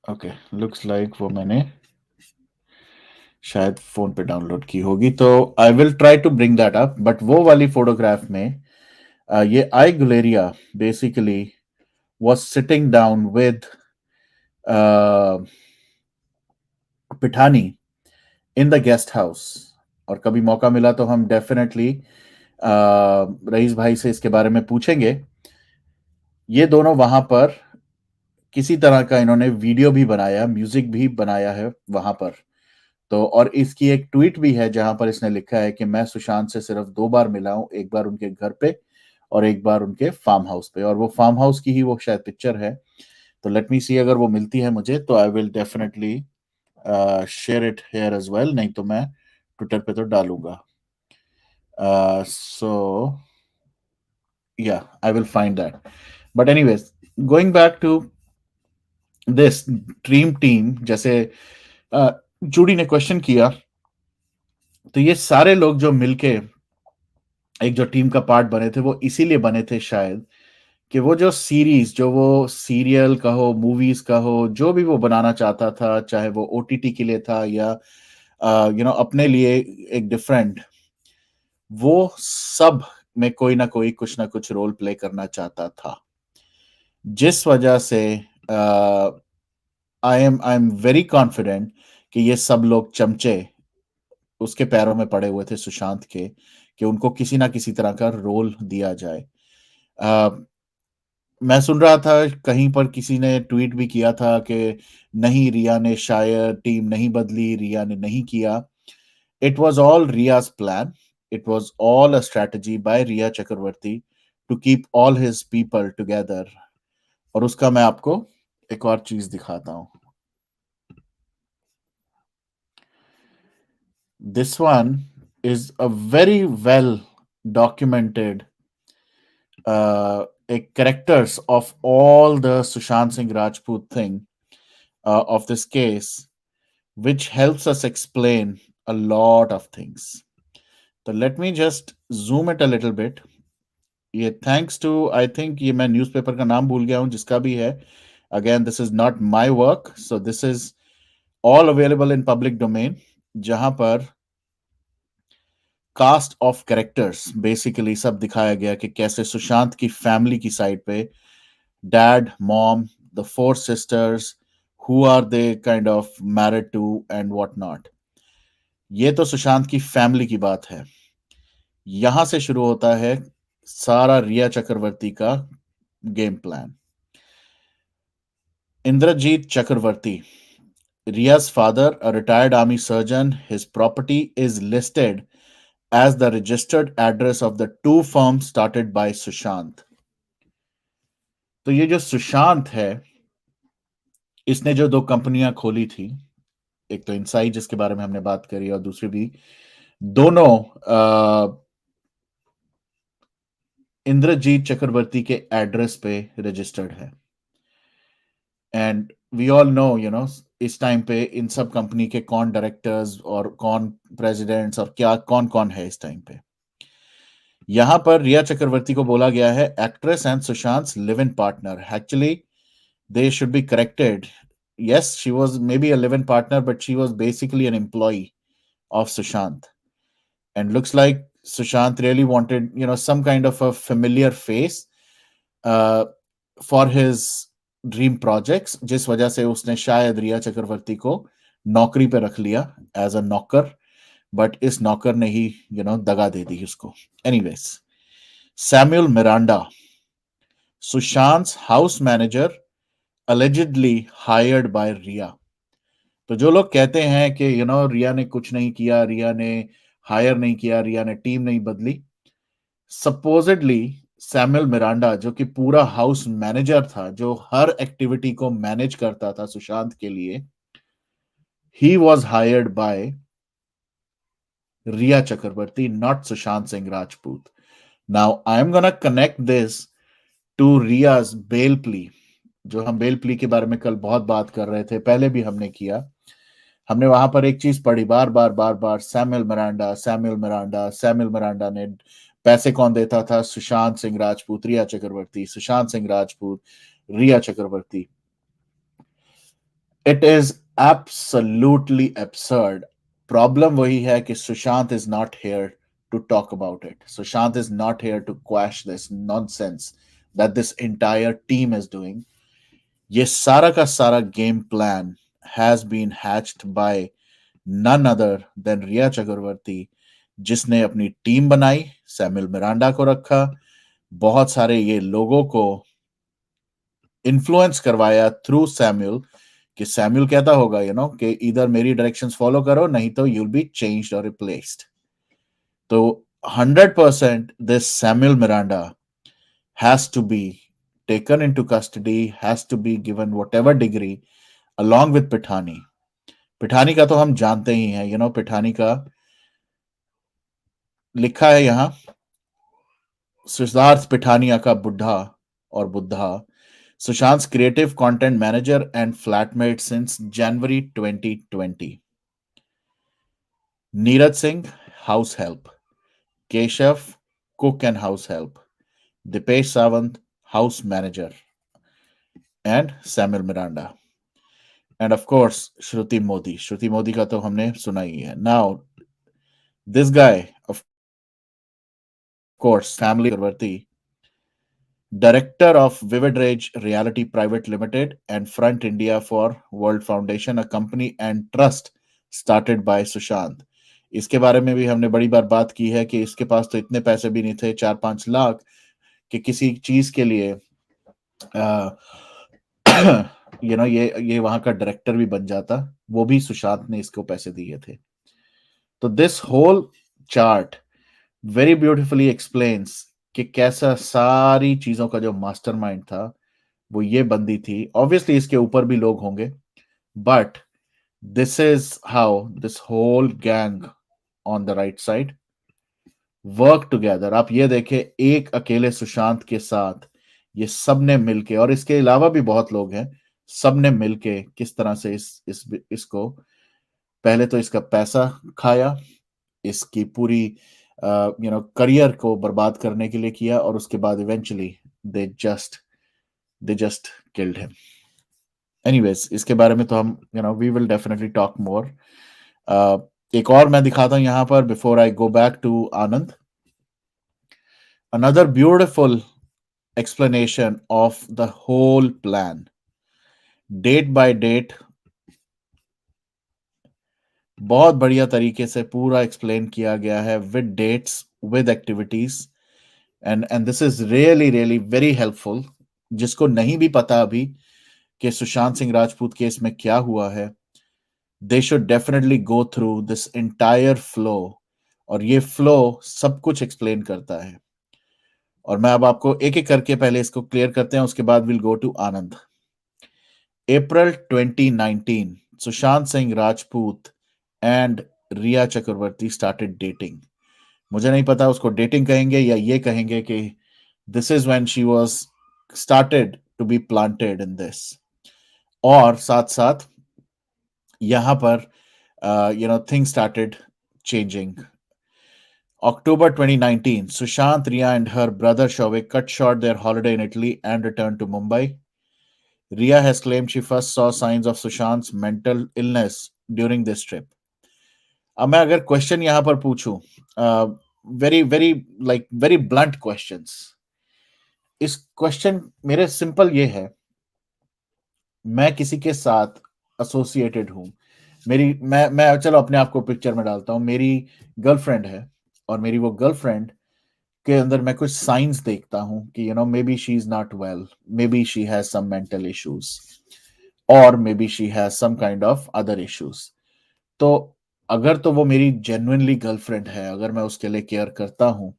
ओके, लुक्स लाइक वो मैंने शायद फोन पे डाउनलोड की होगी, तो I will try to bring that up. But वो वाली फोटोग्राफ में ये आई Guleria basically was sitting down with uh, Pithani in the guest house, और कभी मौका मिला तो हम डेफिनेटली रईस भाई से इसके बारे में पूछेंगे। ये दोनों वहां पर किसी तरह का इन्होंने वीडियो भी बनाया, म्यूजिक भी बनाया है वहां पर। तो और इसकी एक ट्वीट भी है जहां पर इसने लिखा है कि मैं सुशांत से सिर्फ 2 बार मिला हूं, एक बार उनके घर पे और एक बार उनके फार्म हाउस पे, और वो फार्म हाउस की ही वो शायद पिक्चर है। तो लेट मी सी, अगर वो मिलती है मुझे तो I will definitely share it here as well, नहीं तो मैं ट्विटर पे तो डालूंगा। So yeah I will find that. But anyways, going back to this dream team, जैसे जूडी ने क्वेश्चन किया, तो ये सारे लोग जो मिलके एक जो टीम का पार्ट बने थे वो इसीलिए बने थे शायद कि वो जो सीरीज, जो वो सीरियल कहो, मूवीज कहो, जो भी वो बनाना चाहता था, चाहे वो ओटीटी के लिए था या अपने लिए एक डिफरेंट, वो सब में कोई ना कोई कुछ ना कुछ रोल प्ले करना चाहता था। जिस वजह से आई एम वेरी कॉन्फिडेंट कि ये सब लोग चमचे उसके पैरों में पड़े हुए थे सुशांत के, कि उनको किसी ना किसी तरह का रोल दिया जाए। अ, मैं सुन रहा था कहीं पर किसी ने ट्वीट भी किया था कि नहीं, रिया ने शायद टीम नहीं बदली, रिया ने नहीं किया। It was all Rhea's plan, it was all a strategy by Rhea Chakraborty to keep all his people together. और उसका मैं आपको एक और चीज दिखाता हूं। This one is a very well documented characters of all the Sushant Singh Rajput thing of this case, which helps us explain a lot of things. So let me just zoom it a little bit. ये थैंक्स टू, आई थिंक ये मैं न्यूज़पेपर का नाम भूल गया हूं जिसका भी है। Again, this is not my work, so this is all available in public domain, जहां पर कास्ट ऑफ कैरेक्टर्स बेसिकली सब दिखाया गया कि कैसे सुशांत की फैमिली की साइड पे dad, mom, the four sisters, who are they kind of married to and what not. ये तो सुशांत की फैमिली की बात है। यहां से शुरू होता है सारा रिया चक्रवर्ती का game plan. Indrajit Chakraborty, Ria's father, a retired army surgeon, his property is listed as the registered address of the two firms started by Sushant. तो ये जो सुशांत है, इसने जो 2 कंपनियां खोली थी, एक तो इनसाइड जिसके बारे में हमने बात करी, और दूसरी भी, दोनों इंद्रजीत चक्रवर्ती के एड्रेस पे रजिस्टर्ड है। एंड वी ऑल नो, इस टाइम पे इन सब कंपनी के कौन डायरेक्टर्स और कौन प्रेसिडेंट्स और क्या कौन कौन है इस टाइम पे। यहां पर रिया चक्रवर्ती को बोला गया है actress and Sushant live in partner. Actually they should be corrected. Yes, she was maybe a live-in partner, but she was basically an employee of Sushant. And looks like Sushant really wanted, some kind of a familiar face uh, for his dream projects, जिस वजह से उसने शायद रिया चक्रवर्ती को नौकरी पे रख लिया एज अ नौकर, बट इस नौकर ने ही दगा दे दी उसको। Anyways, Samuel Miranda, Sushant house manager, allegedly hired by रिया। तो जो लोग कहते हैं कि रिया ने कुछ नहीं किया, रिया ने हायर नहीं किया, रिया ने टीम नहीं बदली, सपोजिडली सैमुअल मिरांडा, जो कि पूरा हाउस मैनेजर था, जो हर एक्टिविटी को मैनेज करता था सुशांत के लिए, he was hired by Rhea Chakraborty, not Sushant Singh Rajput. Now I am gonna connect this to Rhea's bail plea. जो हम बेल प्ली के बारे में कल बहुत बात कर रहे थे, पहले भी हमने किया। हमने वहां पर एक चीज पढ़ी बार बार बार बार, Samuel Miranda, Samuel Miranda, Samuel Miranda ने पैसे कौन देता था? Sushant Singh Rajput, Rhea Chakraborty, Sushant Singh Rajput, Rhea Chakraborty. It is absolutely absurd. Problem वही है कि Sushant is not here to talk about it. Sushant is not here to quash this nonsense that this entire team is doing. ये सारा का सारा game plan has been hatched by none other than रिया चक्रवर्ती, जिसने अपनी टीम बनाई, सैमुअल मिरांडा को रखा, बहुत सारे ये लोगों को इन्फ्लुएंस करवाया थ्रू सैमुअल, कि सैमुअल कहता होगा कि इधर मेरी डायरेक्शंस फॉलो करो, नहीं तो यूल बी चेंज्ड और रिप्लेस्ड। तो 100% this Samuel Miranda has to be taken into custody, has to be given whatever degree along with Pithani. Pithani का तो हम जानते ही हैं, पिठानी का लिखा है यहाँ, सिद्धार्थ पिठानिया का बुढ़ा और बुद्धा, Sushant creative content manager and flatmate since January 2020। Neeraj Singh house help, Keshav cook and house help, Dipesh Sawant house manager and Samuel Miranda, and of course Shruti Modi का तो हमने सुना ही है। Now this guy of course family Chakraborty, director of Vivid Rage Reality Private Limited and Front India for World Foundation, a company and trust started by Sushant। इसके बारे में भी हमने बड़ी बार बात की है कि इसके पास तो इतने पैसे भी नहीं थे, 4-5 लाख, कि किसी चीज के लिए ये वहां का डायरेक्टर भी बन जाता, वो भी सुशांत ने इसको पैसे दिए थे। तो this whole chart very beautifully explains कि कैसा सारी चीजों का जो मास्टरमाइंड था वो ये बंदी थी। ऑब्वियसली इसके ऊपर भी लोग होंगे, but this is how this whole gang on the right side work together. आप ये देखें, एक अकेले सुशांत के साथ ये सब ने मिलके, और इसके अलावा भी बहुत लोग हैं, सब ने मिलके किस तरह से इसको पहले तो इसका पैसा खाया, इसकी पूरी करियर को बर्बाद करने के लिए किया, और उसके बाद eventually they just killed him. Anyways, इसके बारे में तो हम we will definitely talk more. एक और मैं दिखाता हूं यहां पर before I go back to Anand, another beautiful explanation of the whole plan, date by date, बहुत बढ़िया तरीके से पूरा एक्सप्लेन किया गया है, with dates, with activities, and this is really really very helpful. जिसको नहीं भी पता अभी कि सुशांत सिंह राजपूत केस में क्या हुआ है, they should definitely go through this entire flow, और ये फ्लो सब कुछ एक्सप्लेन करता है। और मैं अब आपको एक एक करके पहले इसको क्लियर करते हैं, उसके बाद will go to Anand. April 2019, Sushant Singh Rajput and Rhea Chakraborty started dating. मुझे नहीं पता उसको डेटिंग कहेंगे या ये कहेंगे कि this is when she was started to be planted in this. और साथ साथ यहां पर thing started changing. October 2019, Sushant, Riya, and her brother Shovik cut short their holiday in Italy and returned to Mumbai. Riya has claimed she first saw signs of Sushant's mental illness during this trip. अब मैं अगर क्वेश्चन यहां पर पूछूं, very very very blunt questions, इस क्वेश्चन मेरे सिंपल ये है, मैं किसी के साथ एसोसिएटेड हूं, मैं चलो अपने आप को पिक्चर में डालता हूं, मेरी गर्लफ्रेंड है, और मेरी वो गर्लफ्रेंड के अंदर मैं कुछ साइंस देखता हूं कि maybe she is not well, maybe she has some mental issues, और maybe she has some kind of other issues. तो अगर तो वो मेरी जेन्युइनली गर्लफ्रेंड है, अगर मैं उसके लिए केयर करता हूं,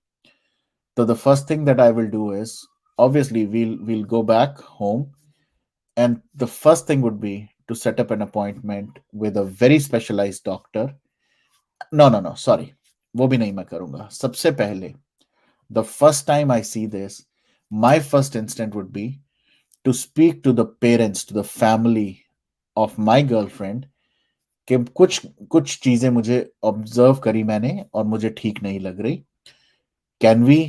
तो the first thing that I will do is, obviously we'll go back home, and the first thing would be to set up an appointment with a very specialized doctor. No, sorry, वो भी नहीं मैं करूंगा। सबसे पहले, the first time I see this, my first instinct would be to speak to the parents, to the family of my girlfriend, कि कुछ कुछ चीजें मुझे ऑब्जर्व करी मैंने और मुझे ठीक नहीं लग रही। Can we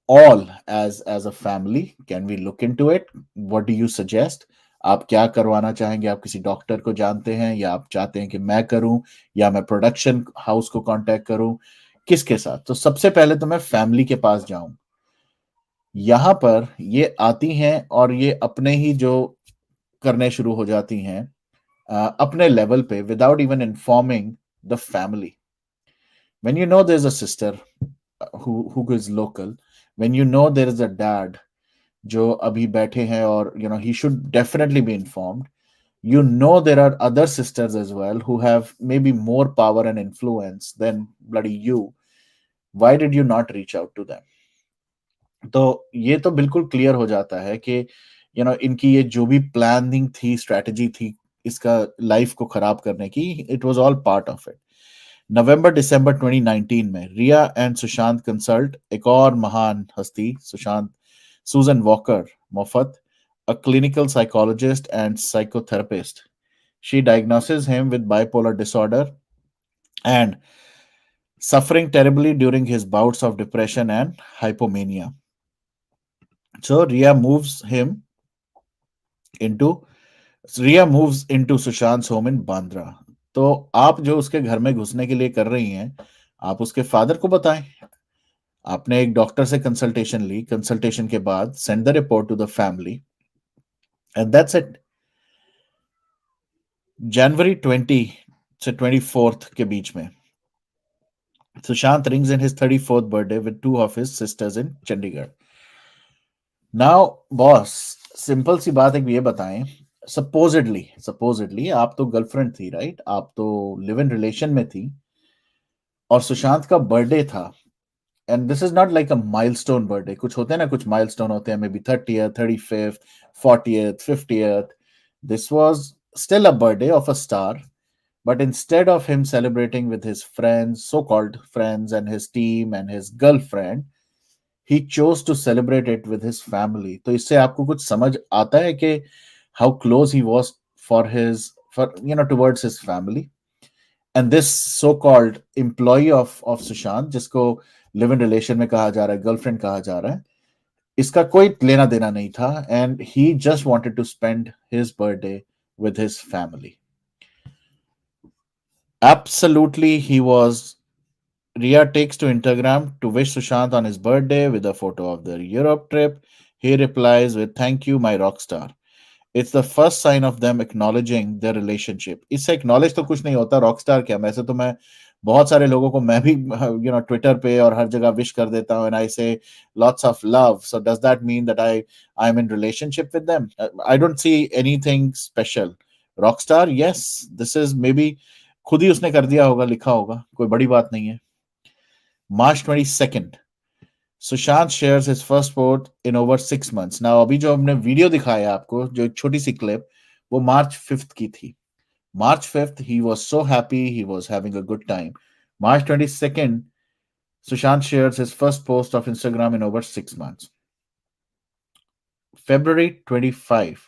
all as a family, can we look into it? What do you suggest? आप क्या करवाना चाहेंगे? आप किसी डॉक्टर को जानते हैं, या आप चाहते हैं कि मैं करूं, या मैं प्रोडक्शन हाउस को कांटेक्ट करूं, किसके साथ? तो सबसे पहले तो मैं फैमिली के पास जाऊं। यहां पर ये आती हैं और ये अपने ही जो करने शुरू हो जाती हैं अपने लेवल पे, without even informing the family. When you know there's a sister who is local, when you know there is a dad जो अभी बैठे हैं और he should definitely be informed, you know there are other sisters as well who have maybe more power and influence than bloody you. Why did you not reach out to them? तो ये तो बिल्कुल क्लियर हो जाता है कि इनकी ये जो भी प्लानिंग थी, स्ट्रेटजी थी इसका लाइफ को खराब करने की, it was all part of it. नवंबर दिसंबर 2019 में रिया एंड सुशांत कंसल्ट एक और महान हस्ती, सुशांत सुजन वॉकर मोफत, a clinical psychologist and psychotherapist. She diagnoses him with bipolar disorder and suffering terribly during his bouts of depression and hypomania. So into Ria moves into Sushant's home in Bandra. तो आप जो उसके घर में घुसने के लिए कर रही हैं, आप उसके फादर को बताएं. आपने एक डॉक्टर से कंसल्टेशन ली, कंसल्टेशन के बाद send the report to the family and that's it. जनवरी 20 से 24 के बीच में Sushant rings in his 34th birthday with two of his sisters in Chandigarh. Now boss, simple सी बात एक ये बताएं, सपोजिडली आप तो गर्लफ्रेंड थी, राइट? आप तो लिव इन रिलेशन में थी और सुशांत का बर्थडे था. And this is not like a milestone birthday. कुछ होते हैं ना, कुछ माइलस्टोन होते हैं, may be 30th, 35th, 40th, 50th. This was still a birthday of a star. But instead of him celebrating with his friends, so called friends, and his team and his girlfriend, he chose to celebrate it with his family. तो इससे आपको कुछ समझ आता है कि how close he was for towards his family. And this so-called employee of Sushant, जिसको live in relation में कहा जा रहा है, girlfriend कहा जा रहा है, इसका कोई लेना देना नहीं था, and he just wanted to spend his birthday with his family. Absolutely, he was. Ria takes to Instagram to wish Sushant on his birthday with a photo of their Europe trip. He replies with "Thank you, my rock star." It's the first sign of them acknowledging their relationship. इससे acknowledge तो कुछ नहीं होता, रॉकस्टार क्या. वैसे तो मैं बहुत सारे लोगों को मैं भी ट्विटर पे और हर जगह विश कर देता हूँ, and I say lots of love. So does that mean that I'm in relationship with them? I don't see anything special. Rockstar, yes, this is maybe खुद ही उसने कर दिया होगा, लिखा होगा, कोई बड़ी बात नहीं है. March 22nd, Sushant shares his first post in over 6 months. Now अभी जो हमने वीडियो दिखाया आपको, जो एक छोटी सी क्लिप, वो March 5th की थी. March 5th, he was so happy, he was having a good time. March 22nd, Sushant shares his first post of Instagram in over 6 months. February 25.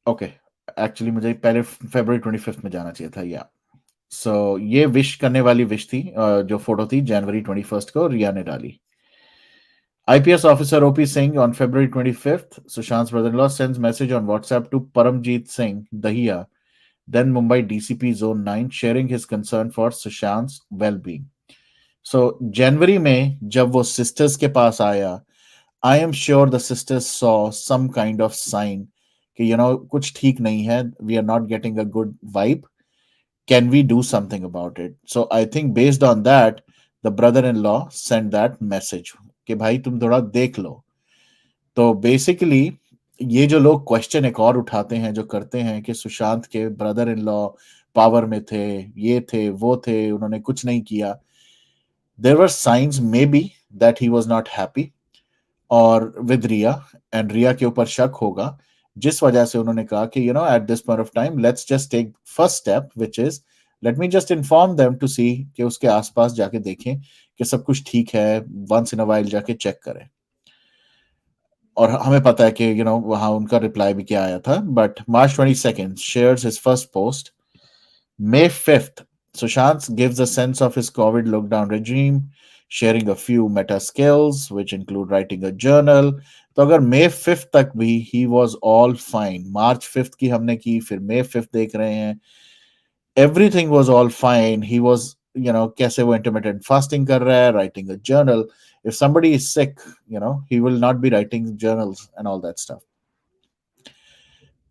Okay, actually मुझे पहले February 25th में जाना चाहिए था, या. सो ये विश करने वाली विश थी, जो फोटो थी जनवरी 21st को रिया ने डाली. IPS officer OP Singh on February 25th, Sushant's brother-in-law sends message on WhatsApp to Paramjeet Singh Dahiya, then Mumbai DCP Zone 9, sharing his concern for Sushant's well-being. So जनवरी में जब वो सिस्टर्स के पास आया, I am sure the sisters saw some kind of sign कि कुछ ठीक नहीं है, we are not getting a good vibe. Can we do something about it? So I think based on that, the brother-in-law sent that message कि भाई तुम थोड़ा देख लो. तो बेसिकली ये जो लोग क्वेश्चन एक और उठाते हैं, जो करते हैं कि सुशांत के ब्रदर इन लॉ पावर में थे, ये थे, वो थे, उन्होंने कुछ नहीं किया. There were signs may be that he was not happy और विद रिया, एंड रिया के ऊपर शक होगा, जिस वजह से उन्होंने कहा कि at this point of time let's just take first step, which is let me just inform them to see कि उसके आसपास जाके देखें कि सब कुछ ठीक है, वंस इन अ वाइल जाके चेक करें. और हमें पता है कि वहां उनका रिप्लाई भी क्या आया था. But March 22nd shares his first post. May 5th, Sushant gives a sense of his COVID lockdown regime, sharing a few meta skills which include writing a journal. तो अगर May 5th तक भी he was all fine, March 5th की हमने की, फिर May 5th देख रहे हैं, everything was all fine. He was कैसे वो intermittent fasting कर रहा है, writing a journal. If somebody is sick, he will not be writing journals and all that stuff.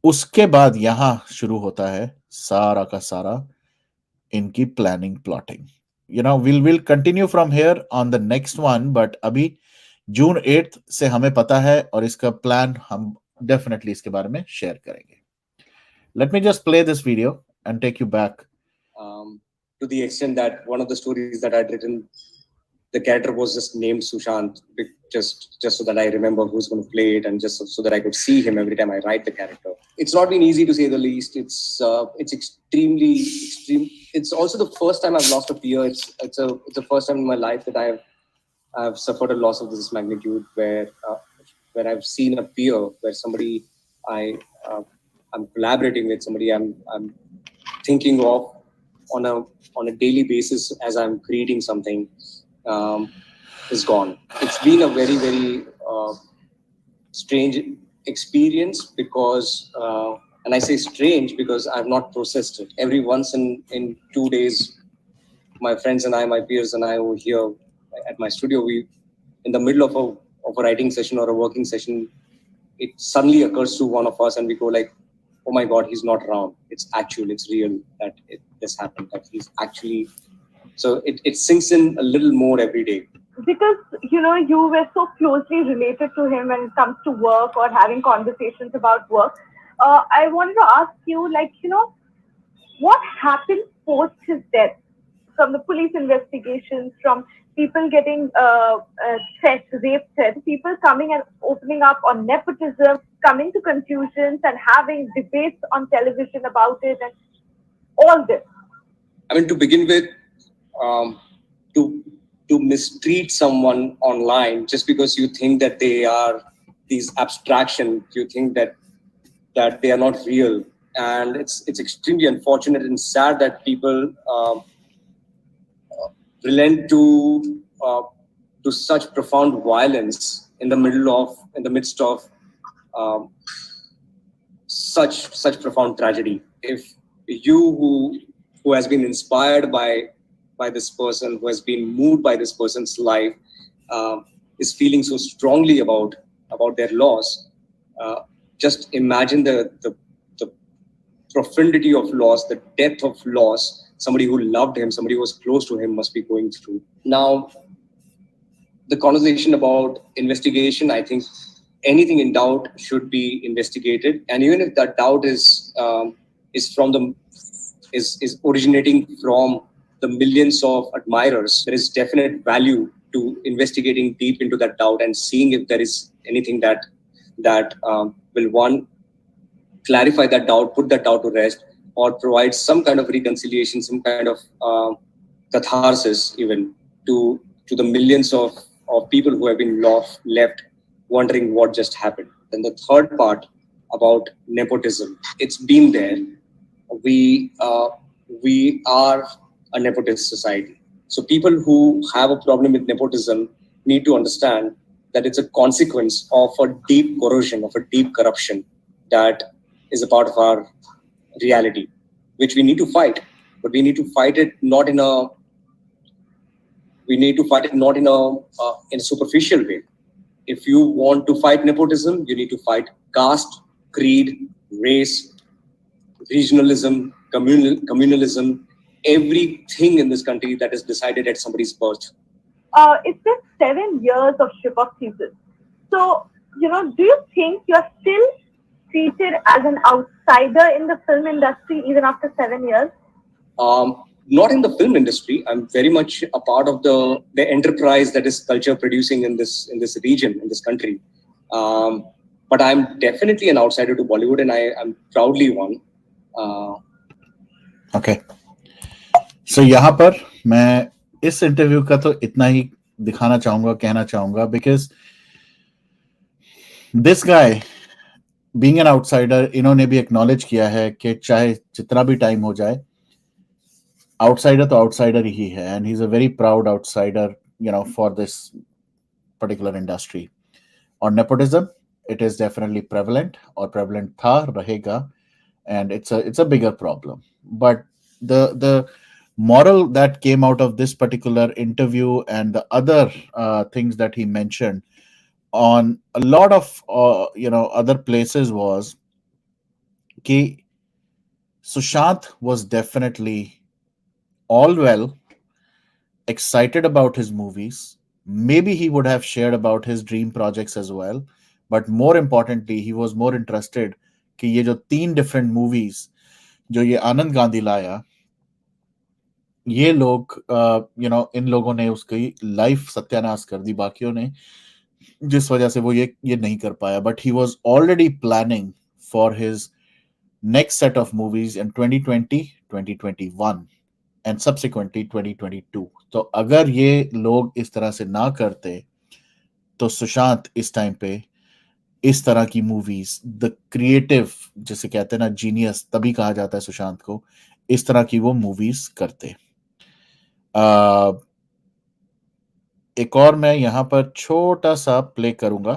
उसके बाद यहाँ शुरू होता है सारा का सारा इनकी planning plotting. We'll continue from here on the next one, but अभी जून 8th से हमें पता है और इसका प्लान हम डेफिनेटली इसके बारे में शेयर करेंगे. Let me just play this video and take you back. To the extent that one of the stories that I'd written, the character was just named Sushant, just so that I remember who's going to play it, and just so that I could see him every time I write the character. It's not been easy, to say the least. It's extremely extreme. It's also the first time I've lost a peer. It's the first time in my life that I've suffered a loss of this magnitude, where I've seen a peer, where somebody I uh, I'm collaborating with, somebody I'm thinking of on a daily basis as I'm creating something, um, is gone. It's been a very very strange experience because, and I say strange because I've not processed it. Every once in 2 days, my friends and I, my peers and I over here at my studio, we in the middle of a writing session or a working session, it suddenly occurs to one of us and we go like, oh my god, he's not around. It's actual, it's real that this happened, that he's actually, so it sinks in a little more every day. Because you were so closely related to him when it comes to work or having conversations about work. I wanted to ask you, like, what happened post his death? From the police investigations, from people getting threats, rape threats, people coming and opening up on nepotism, coming to conclusions and having debates on television about it, and all this. I mean, to begin with, um, to to mistreat someone online just because you think that they are these abstraction, you think that they are not real, and it's extremely unfortunate and sad that people relent to such profound violence in the midst of um, such profound tragedy. If you who has been inspired by this person, who has been moved by this person's life, uh, is feeling so strongly about their loss, uh, just imagine the profundity of loss, the depth of loss somebody who loved him, somebody who was close to him must be going through. Now, the conversation about investigation, I think anything in doubt should be investigated, and even if that doubt is from the is originating from the millions of admirers, there is definite value to investigating deep into that doubt and seeing if there is anything that will, one, clarify that doubt, put that doubt to rest, or provide some kind of reconciliation, some kind of catharsis, even to the millions of people who have been left wondering what just happened. Then the third part about nepotism, it's been there. We are a nepotist society. So people who have a problem with nepotism need to understand that it's a consequence of a deep corrosion, of a deep corruption that is a part of our reality, which we need to fight. But we need to fight it not in a in a superficial way. If you want to fight nepotism, you need to fight caste, creed, race, regionalism, communalism, everything in this country that is decided at somebody's birth. It's been 7 years of ship of thesis. So, do you think you're still treated as an outsider in the film industry even after 7 years? Not in the film industry. I'm very much a part of the enterprise that is culture producing in this region, in this country. But I'm definitely an outsider to Bollywood, and I'm proudly one. Okay. So यहाँ पर मैं इस इंटरव्यू का तो इतना ही दिखाना चाहूंगा, कहना चाहूंगा, because this guy being an outsider, इन्होंने भी acknowledge किया है कि चाहे जितना भी टाइम हो जाए, outsider तो outsider ही है, and he's a very proud outsider, for this particular industry. On nepotism, it is definitely prevalent, or prevalent tha, rahega, and it's a bigger problem. But the moral that came out of this particular interview and the other things that he mentioned on a lot of other places was कि Sushant was definitely all well, excited about his movies. Maybe he would have shared about his dream projects as well. But more importantly, he was more interested कि ये जो तीन डिफरेंट मूवीज जो ये आनंद गांधी लाया, ये लोग इन लोगों ने उसकी लाइफ सत्यानाश कर दी बाकियों ने, जिस वजह से वो ये नहीं कर पाया. But he was already planning for his next set of movies in 2020, 2021 and subsequently 2022. तो अगर ये लोग इस तरह से ना करते तो सुशांत इस टाइम पे इस तरह की मूवीज, द क्रिएटिव जिसे कहते हैं ना, जीनियस तभी कहा जाता है सुशांत को, इस तरह की वो मूवीज करते. आ, एक और मैं यहाँ पर छोटा सा प्ले करूंगा.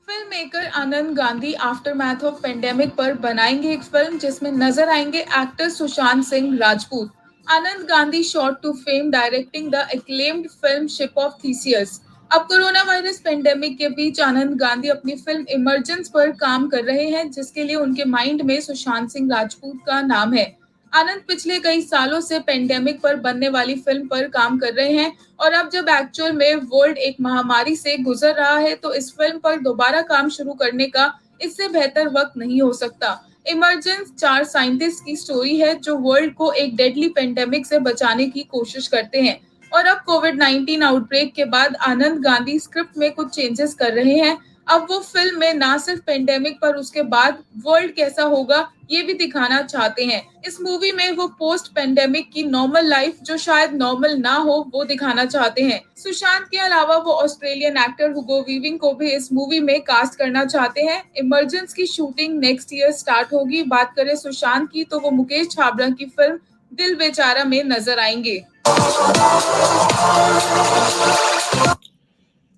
Film maker Anand Gandhi aftermath of pandemic पर बनाएंगे एक फिल्म जिसमें नजर आएंगे actor Sushant Singh Rajput. Anand Gandhi shot to fame directing the acclaimed film ship of Theseus. अब कोरोना वायरस पेंडेमिक के बीच आनंद गांधी अपनी फिल्म इमरजेंस पर काम कर रहे हैं, जिसके लिए उनके माइंड में सुशांत सिंह राजपूत का नाम है. आनंद पिछले कई सालों से पेंडेमिक पर बनने वाली फिल्म पर काम कर रहे हैं, और अब जब एक्चुअल में वर्ल्ड एक महामारी से गुजर रहा है तो इस फिल्म पर दोबारा काम शुरू करने का इससे बेहतर वक्त नहीं हो सकता. इमरजेंस चार साइंटिस्ट की स्टोरी है जो वर्ल्ड को एक डेडली पेंडेमिक से बचाने की कोशिश करते हैं, और अब कोविड-19 आउटब्रेक के बाद आनंद गांधी स्क्रिप्ट में कुछ चेंजेस कर रहे हैं. अब वो फिल्म में ना सिर्फ पेंडेमिक पर उसके बाद वर्ल्ड कैसा होगा ये भी दिखाना चाहते हैं. इस मूवी में वो पोस्ट पेंडेमिक की नॉर्मल लाइफ जो शायद नॉर्मल ना हो वो दिखाना चाहते हैं. सुशांत के अलावा वो ऑस्ट्रेलियन एक्टर हुगो वीविंग को भी इस मूवी में कास्ट करना चाहते हैं. इमरजेंस की शूटिंग नेक्स्ट ईयर स्टार्ट होगी. बात करें सुशांत की तो वो मुकेश छाबड़ा की फिल्म दिल बेचारा में नजर आएंगे.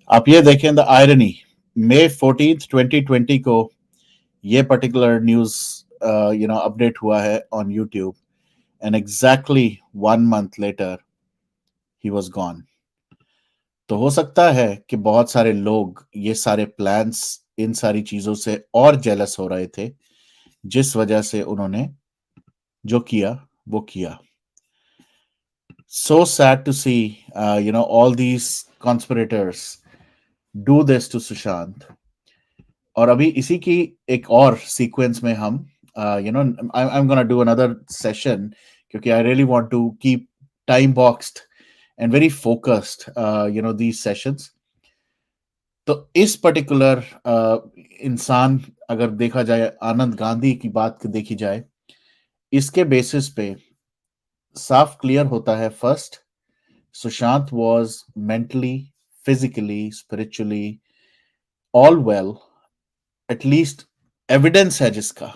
आप ये देखें द आयरनी. मई 14th 2020 को ये पर्टिकुलर न्यूज अपडेट हुआ है on YouTube, and exactly 1 month later he was gone. तो हो सकता है कि बहुत सारे लोग ये सारे प्लान्स, इन सारी चीजों से और जेलस हो रहे थे, जिस वजह से उन्होंने जो किया वो किया. So sad to see, all these conspirators do this to Sushant. और अभी इसी की एक और सीक्वेंस में हम, I'm gonna do another session क्योंकि I really want to keep time boxed and very focused, these sessions. तो इस पर्टिकुलर इंसान, अगर देखा जाए आनंद गांधी की बात देखी जाए, इसके बेसिस पे साफ क्लियर होता है. First, Sushant was mentally, physically, spiritually all well. At least evidence है जिसका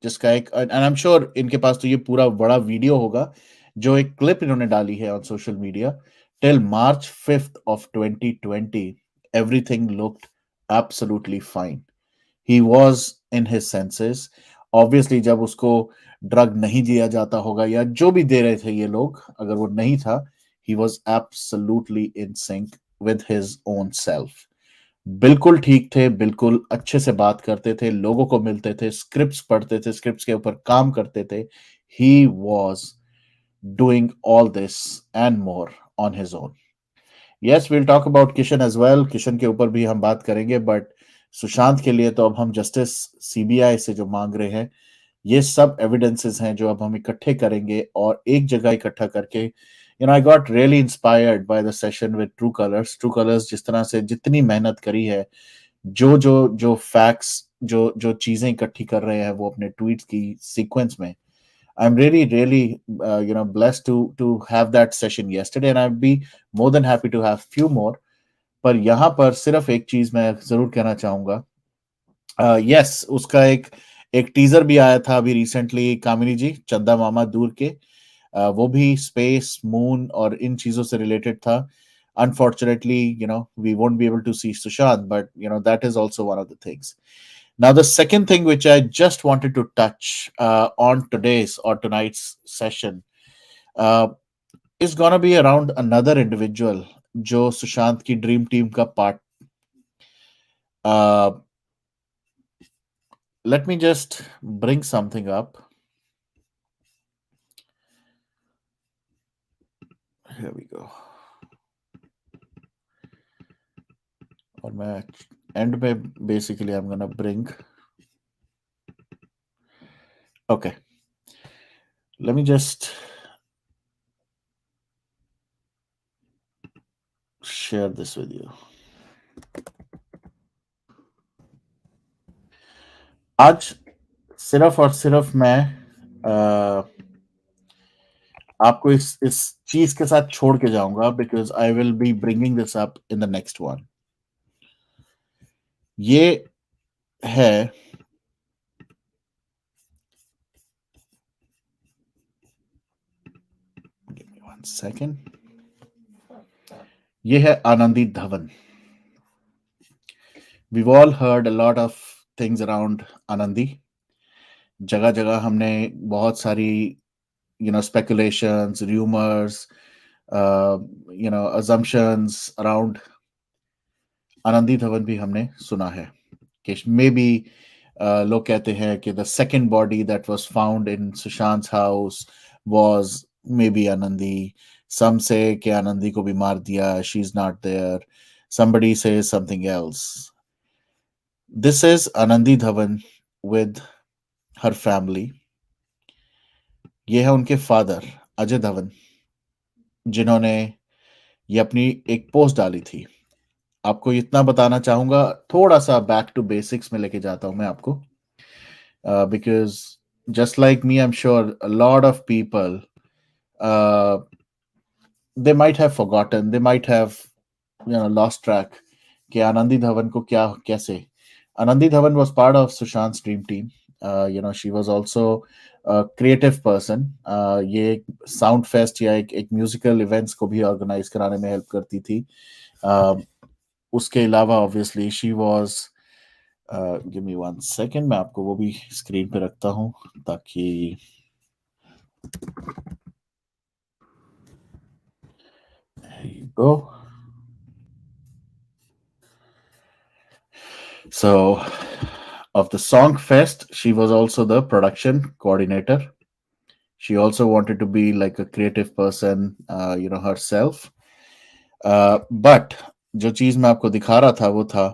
जिसका एक, and I'm sure इनके पास तो ये पूरा बड़ा वीडियो होगा जो एक क्लिप इन्होंने डाली है on social media. Till March 5th of 2020, everything looked absolutely fine. He was in his senses. Obviously जब उसको ड्रग नहीं दिया जाता होगा या जो भी दे रहे थे ये लोग, अगर वो नहीं था, he was absolutely in sync with his own self. बिल्कुल ठीक थे, बिल्कुल अच्छे से बात करते थे, लोगों को मिलते थे, स्क्रिप्ट्स पढ़ते थे, स्क्रिप्ट्स के ऊपर काम करते थे. He was doing all this and more on his own. Yes, we'll talk about Kishan as well. Kishan के ऊपर भी हम बात करेंगे, बट सुशांत के लिए तो अब हम जस्टिस सीबीआई से जो मांग रहे हैं, ये सब एविडेंसेस हैं जो अब हम इकट्ठे करेंगे और एक जगह इकट्ठा करके, I got really inspired by the session with true colours. True colours जिस तरह से जितनी मेहनत करी है, जो जो जो फैक्ट्स, जो जो चीजें इकट्ठी कर रहे हैं वो अपने ट्वीट्स की सीक्वेंस में. I'm really blessed to have that session yesterday, and I'd be more than happy to have few more. पर यहाँ पर सिर्फ एक चीज मैं जरूर कहना चाहूंगा. यस, उसका एक एक टीजर भी आया था अभी रिसेंटली, कामिनी जी, चंदा मामा दूर के. वो भी स्पेस, मून और इन चीजों से रिलेटेड था. Unfortunately, we won't be able to see Sushant, but that is also one of the things. Now, the second thing which I just wanted to touch on today's or tonight's session uh, is gonna be around another individual जो सुशांत की ड्रीम टीम का part Let me just bring something up. Here we go. और मैं एंड में basically I'm gonna bring. Okay, let me just share this with you. आज सिर्फ और सिर्फ मैं आपको इस चीज के साथ छोड़ के जाऊंगा because I will be bringing this up in the next one. ये है वन सेकेंड. ये है Anandi Dhawan. We've all heard a lot of things around Anandi. जगह जगह हमने बहुत सारी speculations, rumors, assumptions around Anandi Dhawan भी हमने सुना है कि मे बी लोग कहते हैं कि the second body that was found in Sushant house was maybe Anandi. Some say कि आनंदी को भी मार दिया, she is not there. somebody says something else. This is Anandi Dhawan with her family. ये है उनके फादर अजय धवन, जिन्होंने ये अपनी एक पोस्ट डाली थी. आपको इतना बताना चाहूंगा, थोड़ा सा बैक टू बेसिक्स में लेके जाता हूं मैं आपको, because just like me I am sure a lot of people they might have forgotten, they might have lost track कि आनंदी धवन को क्या कैसे. Anandi Dhawan was part of Sushant's dream team. She was also a creative person. ये साउंड फेस्ट या एक म्यूजिकल इवेंट्स को भी ऑर्गेनाइज कराने में हेल्प करती थी. उसके अलावा obviously she was, give me one second, मैं आपको वो भी स्क्रीन पे रखता हूं ताकि there you go. So of the song fest, she was also the production coordinator. She also wanted to be like a creative person, herself. But जो चीज मैं आपको दिखा रहा था वो था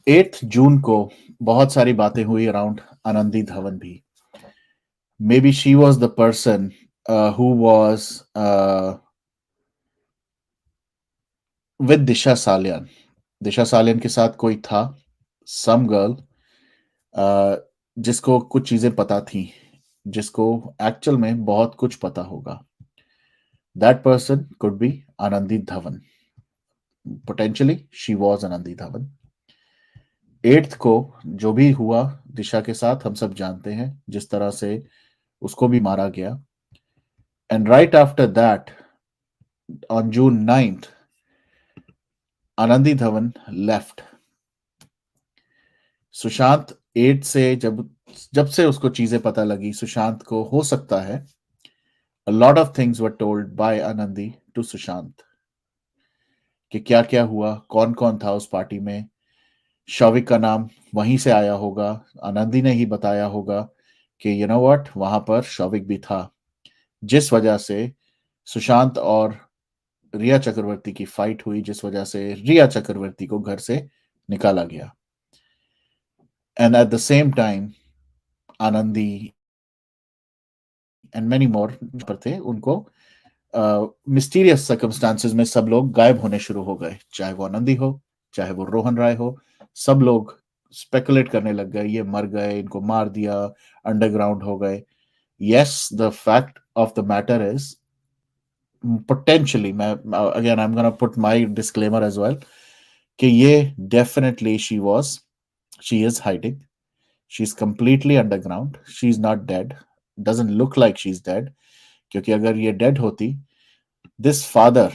8 जून को बहुत सारी बातें हुई अराउंड आनंदी धवन भी. Maybe she was the person who was with Disha Salian. Disha Salian के साथ कोई था, सम गर्ल, जिसको कुछ चीजें पता थी, जिसको एक्चुअल में बहुत कुछ पता होगा. That person could be Anandi Dhawan. Potentially she was Anandi Dhawan. 8th को जो भी हुआ दिशा के साथ हम सब जानते हैं, जिस तरह से उसको भी मारा गया. And right after that on June 9th Anandi Dhawan left. Sushant 8 से जब जब से उसको चीजें पता लगी, सुशांत को हो सकता है a lot of things were told by Anandi to Sushant कि क्या क्या हुआ, कौन कौन था उस पार्टी में. शौविक का नाम वहीं से आया होगा, आनंदी ने ही बताया होगा कि यू नो व्हाट, वहां पर शौविक भी था, जिस वजह से सुशांत और रिया चक्रवर्ती की फाइट हुई, जिस वजह से रिया चक्रवर्ती को घर से निकाला गया. And eight the same time Anandi and many more पर थे, उनको मिस्टीरियस सर्कमस्टांसेस में सब लोग गायब होने शुरू हो गए. चाहे वो आनंदी हो, चाहे वो रोहन राय हो, सब लोग स्पेकुलेट करने लग गए, ये मर गए, इनको मार दिया, अंडरग्राउंड हो गए. Yes, the fact of the matter is potentially, मैं again I am gonna put my disclaimer as well, कि ये definitely she is hiding. She is completely underground. She is not dead. Doesn't look like she is dead. क्योंकि अगर ये डेड होती, this father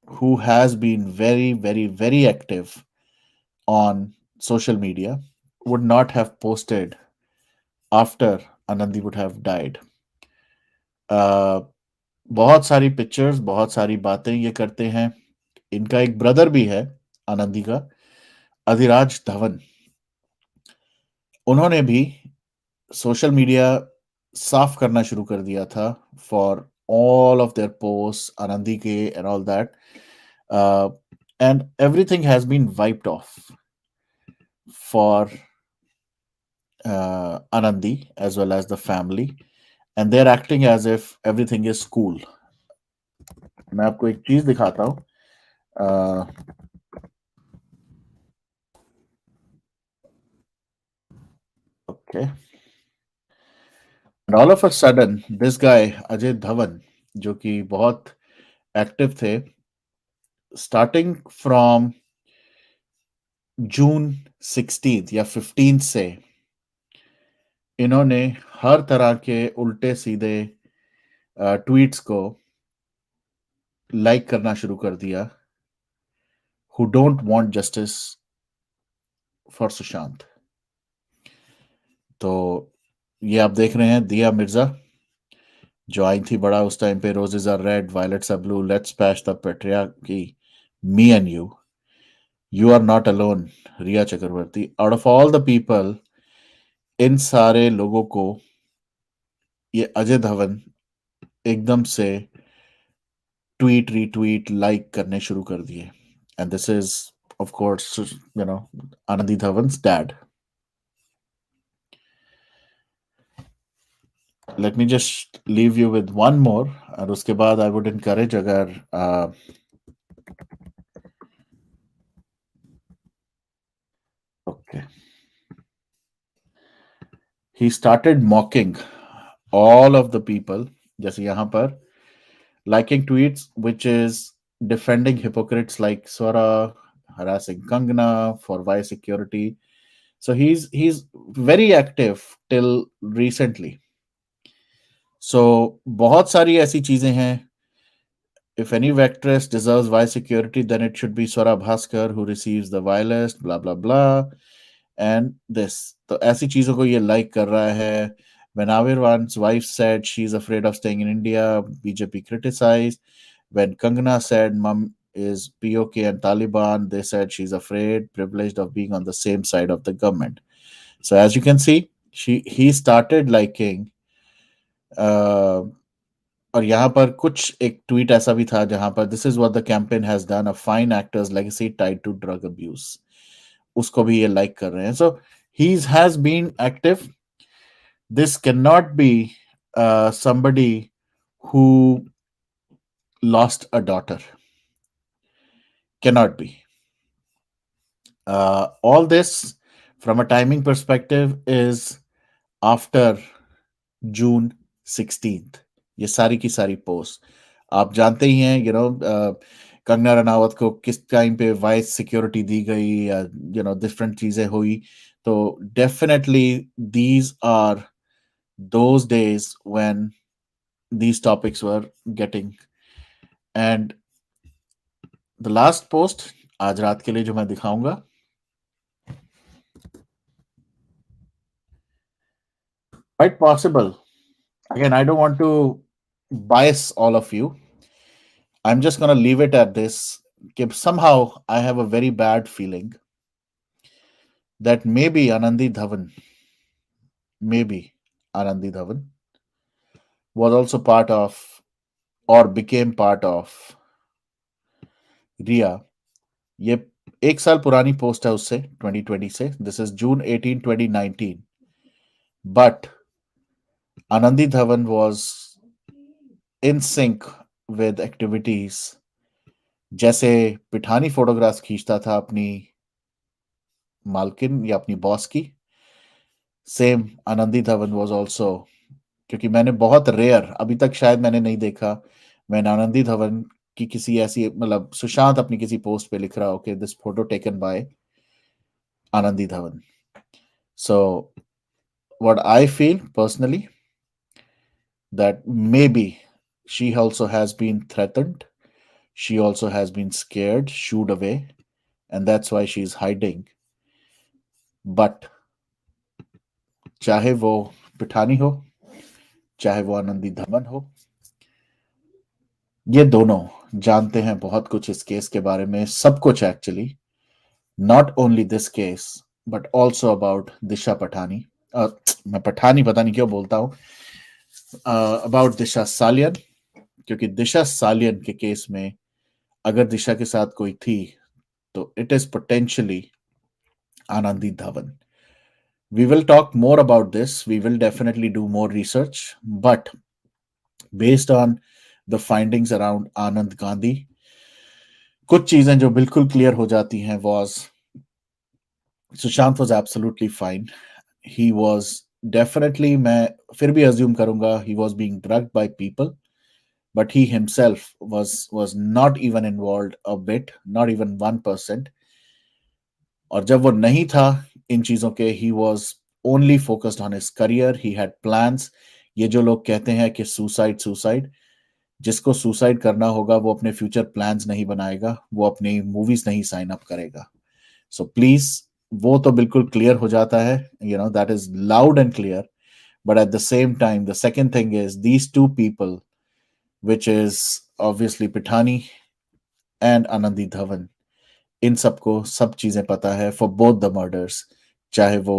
who has been very, very, very active on social media would not have posted after Anandi would have died. बहुत सारी पिक्चर्स, बहुत सारी बातें ये करते हैं. इनका एक ब्रदर भी है आनंदी का, अधिराज धवन. उन्होंने भी सोशल मीडिया साफ करना शुरू कर दिया था for all of their posts, Anandi ke and all that. Uh, and everything has been wiped off for Anandi as well as the family. And they're acting as if everything is cool. मैं आपको एक चीज दिखाता हूँ. Okay. And all of a sudden, this guy, Ajay Dhawan, जो कि बहुत एक्टिव थे, स्टार्टिंग फ्रॉम जून 16 या 15 से इन्होंने हर तरह के उल्टे सीधे ट्वीट्स को लाइक करना शुरू कर दिया who don't want justice for Sushant. तो ये आप देख रहे हैं दिया मिर्जा जो आई थी बड़ा उस टाइम पे, roses are red violets are blue, let's patch the patriarchy, me and you are not alone, Rhea Chakraborty. Out of all the people, इन सारे लोगों को ये अजय धवन एकदम से ट्वीट रीट्वीट लाइक करने शुरू कर दिए. And this is of course Anandi Dhawan's dad. Let me just leave you with one more, और उसके बाद आई वुड इनकरेज अगर okay, he started mocking all of the people, जैसे यहाँ पर liking tweets which is defending hypocrites like Swara, harassing Kangana for why security. So he's very active till recently. So बहुत सारी ऐसी चीजें हैं. If any actress deserves why security, then it should be Swara Bhaskar who receives the vilest, blah blah blah. And this, तो ऐसी चीजों को ये लाइक कर रहा है. When Avirvan's wife said she's afraid of staying in India, BJP criticized. When Kangana said mum is POK and Taliban, they said she's afraid, privileged of being on the same side of the government. So as you can see, he started liking. और यहाँ पर कुछ एक ट्वीट ऐसा भी था जहां पर this is what the campaign has done, a fine actor's legacy tied to drug abuse, उसको भी ये लाइक कर रहे हैं. So he has been active. This cannot be somebody who lost a daughter. Cannot be. All this, from a timing perspective, is after June 16th. ये सारी की सारी पोस्ट आप जानते ही हैं. कंगना रनावत को किस टाइम पे वाइस सिक्योरिटी दी गई, या डिफरेंट चीजें हुई. तो definitely these are those days when these topics were getting. And the last post आज रात के लिए जो मैं दिखाऊंगा, quite possible, again I don't want to bias all of you, I'm just going to leave it at this. Somehow I have a very bad feeling that maybe Anandi Dhawan was also part of or became part of रिया. ये एक साल पुरानी पोस्ट है उससे, 2020 से. This is June 18 2019. But Anandi Dhawan was in sync with activities. जैसे पिठानी फोटोग्राफ्स खींचता था अपनी मालकिन या अपनी बॉस की, same Anandi Dhawan was also. क्योंकि मैंने बहुत रेयर, अभी तक शायद मैंने नहीं देखा, मैंने आनंदी धवन की किसी ऐसी, मतलब सुशांत अपनी किसी पोस्ट पे लिख रहा हो कि this photo taken by Anandi Dhawan. So what I feel personally, that maybe she also has been threatened, she also has been scared, shooed away, and that's why she's hiding. But चाहे वो पिठानी हो, चाहे वो आनंदी धवन हो, ये दोनों जानते हैं बहुत कुछ इस केस के बारे में, सब कुछ actually. Not only this case, but also about Disha Patani. मैं पठानी पता नहीं क्यों बोलता हूँ, अबाउट दिशा सालियन, क्योंकि दिशा सालियन के केस में अगर दिशा के साथ कोई थी तो it is potentially Anandi Dhawan. We will talk more about this. We will definitely do more research. But based on the findings around Anand Gandhi, कुछ चीजें जो बिल्कुल क्लियर हो जाती हैं was Sushant was absolutely fine. He was definitely, मैं फिर भी assume करूंगा, he was being drugged by people, but he himself was not even involved a bit, not even 1%. और जब वो नहीं था इन चीजों के, he was only focused on his career, he had plans. ये जो लोग कहते हैं कि सुसाइड सुसाइड, जिसको सुसाइड करना होगा वो अपने फ्यूचर प्लान्स नहीं बनाएगा, वो अपनी मूवीज नहीं साइन अप करेगा. सो प्लीज, वो तो बिल्कुल क्लियर हो जाता है, you know, that is loud and clear. But at the same time the second thing is these two people, which is obviously Pithani and Anandi Dhawan, इन सबको सब चीजें पता है फॉर बोथ द मर्डर्स, चाहे वो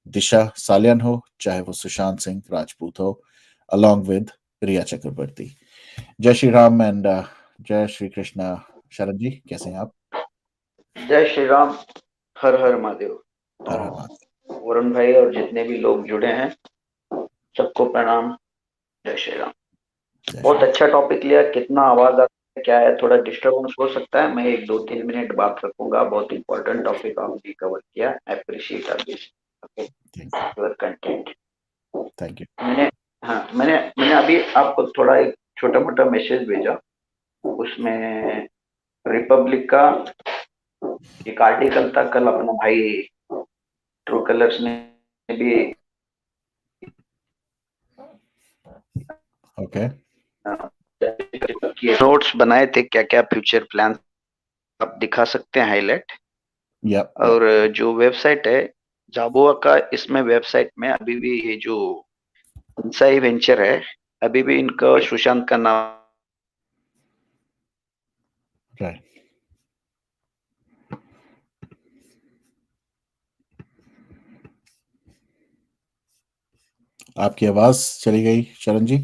दिशा सालियन हो, चाहे वो सुशांत सिंह राजपूत हो, along with रिया चक्रवर्ती. जय श्री राम एंड जय श्री कृष्णा. शरण जी, कैसे हैं आप? जय श्री राम, हर हर महादेव. हर हर महादेव. वरुण भाई और जितने भी लोग जुड़े हैं सबको प्रणाम. जय श्री राम. बहुत अच्छा टॉपिक लिया. कितना आवाज आ रहा है, क्या है, थोड़ा डिस्टर्बेंस हो सकता है. मैं 1 2 3 मिनट बात रखूंगा. बहुत इंपॉर्टेंट टॉपिक आपने कवर किया. अप्रिशिएट आप this your content. Thank you. मैंने अभी आपको थोड़ा एक छोटा मोटा मैसेज भेजा. उसमें रिपब्लिक का एक आर्टिकल था. कल अपना भाई ट्रू कलर्स ने भी ओके. नोट्स बनाए थे, क्या क्या फ्यूचर प्लान आप दिखा सकते हैं हाईलाइट. या और जो वेबसाइट है जाबोआ का, इसमें वेबसाइट में अभी भी ये जो इंसाई वेंचर है, अभी भी इनका सुशांत का नाम राइट. आपकी आवाज चली गई शरण जी,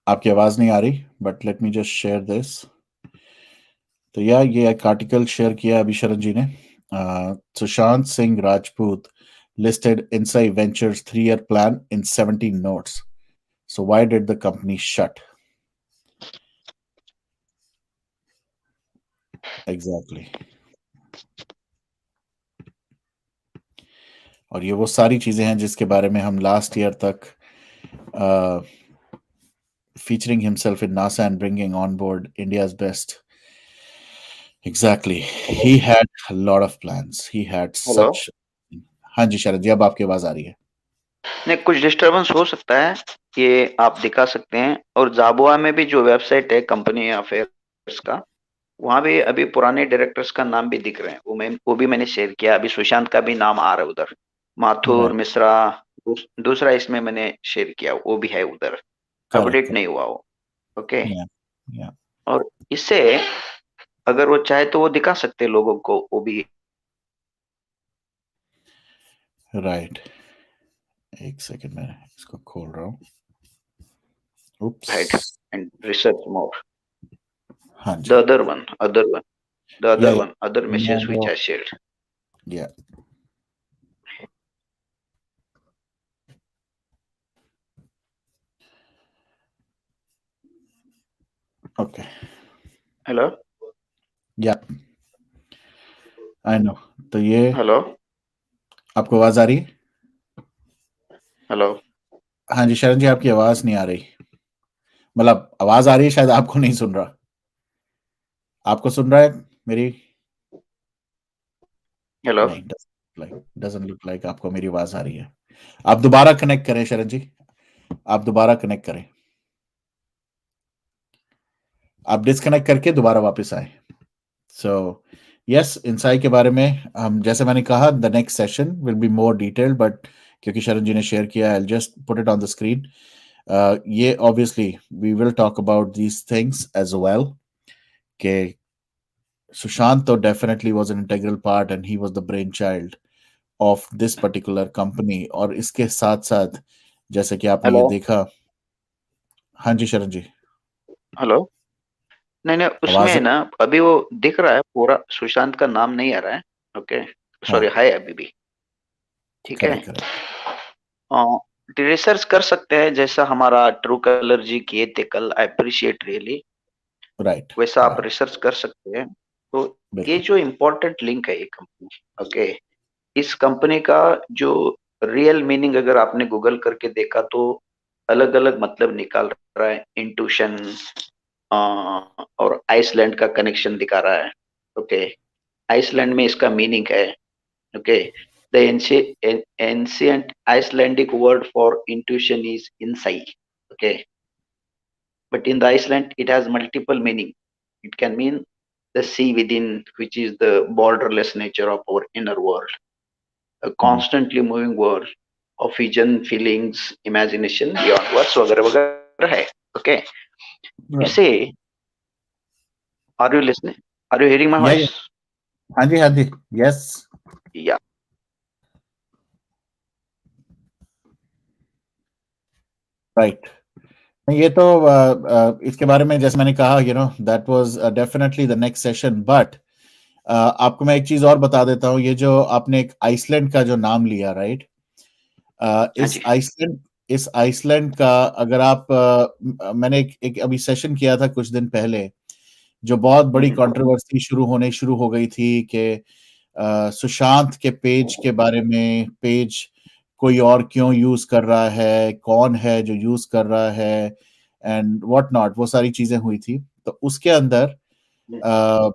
आपकी आवाज नहीं आ रही. But let me just share this. तो या ये एक आर्टिकल शेयर किया अभी शरण जी ने. Sushant Singh Rajput listed Inside Ventures 3-year plan in 17 notes. So why did the company shut? Exactly. और ये वो सारी चीजें हैं जिसके बारे में हम लास्ट ईयर तक featuring himself in NASA and bringing on board India's best. Exactly. He had a lot of plans. He had hello. such. हाँ जी शरद जी, अब आपकी आवाज आ रही है. नहीं, कुछ डिस्टरबेंस हो सकता है, ये आप दिखा सकते हैं. और जाबोआ में भी जो वेबसाइट है कंपनी अफेयर्स का, वहां भी अभी पुराने डायरेक्टर्स का नाम भी दिख रहे हैं. वो भी मैंने शेयर किया. अभी सुशांत का भी नाम आ रहा है उधर. माथुर Right. मिश्रा दूसरा इसमें मैंने शेयर किया, वो भी है उधर. अपडेट नहीं हुआ वो. ओके. Yeah. Yeah. और इससे अगर वो चाहे तो वो दिखा सकते हैं लोगों को, वो भी. Right. एक सेकंड में इसको खोल रहा हूँ. Right. Oops. And research more. हाँ जी. The other one, Yeah. other message which I shared. Yeah. Okay. Hello. Yeah. I know. तो ये हेलो. आपको आवाज आ रही है? हेलो. हाँ जी शरण जी, आपकी आवाज नहीं आ रही. मतलब आवाज आ रही है, शायद आपको नहीं सुन रहा. आपको सुन रहा है मेरी? हेलो. नहीं, doesn't look like आपको मेरी आवाज आ रही है. आप दोबारा कनेक्ट करें शरण जी, आप दोबारा कनेक्ट करें. आप डिस्कनेक्ट करके दोबारा वापस आए. सो यस, इंसाई के बारे में हम, जैसे मैंने कहा, the next session will be more detailed, but क्योंकि शरण जी ने शेयर किया, I just put it on the screen. ये obviously we will talk about these things as well. के सुशांत तो definitely was an integral part and he was the brainchild of this particular company. और इसके साथ साथ जैसे कि आपने ये हेलो देखा। हाँ जी शरण जी। हेलो। नहीं नहीं, आवाज उसमें ना अभी वो दिख रहा है पूरा, सुशांत का नाम नहीं आ रहा है। ओके, हाँ, सॉरी, है अभी भी। ठीक है। Correct correct. रिसर्च कर सकते हैं, जैसा हमारा ट्रू कलर जी किए थे कल, आई अप्रिशिएट रियली। राइट वैसा आप राइट। रिसर्च कर सकते हैं। तो ये बिल्कुल। जो इम्पोर्टेंट लिंक है ये कंपनी, ओके, इस कंपनी का जो रियल मीनिंग अगर आपने गूगल करके देखा तो अलग अलग मतलब निकाल रहा है। इंट्यूशन और आइसलैंड का कनेक्शन दिखा रहा है। ओके, आइसलैंड में इसका मीनिंग है। Okay, the ancient Icelandic word for intuition is insight. Okay, but in the Iceland it has multiple meaning. It can mean the sea within, which is the borderless nature of our inner world, a hmm, constantly moving world of vision, feelings, imagination beyond words वगैरह वगैरह है. Okay, you right. say, are you listening? Are you hearing my या voice? हाँ जी हाँ जी। यस। Yeah. राइट। ये तो इसके बारे में जैसे मैंने कहा, that was definitely the next session. But आपको मैं एक चीज और बता देता हूँ। ये जो आपने एक आइसलैंड का जो नाम लिया, राइट? हाँ इस जी. आइसलैंड इस आइसलैंड का अगर आप मैंने एक अभी सेशन किया था कुछ दिन पहले, जो बहुत बड़ी हम्म, कंट्रोवर्सी शुरू हो गई थी कि सुशांत के पेज के बारे में, पेज कोई और क्यों यूज कर रहा है, कौन है जो यूज कर रहा है, एंड व्हाट नॉट, वो सारी चीजें हुई थी। तो उसके अंदर हम्म,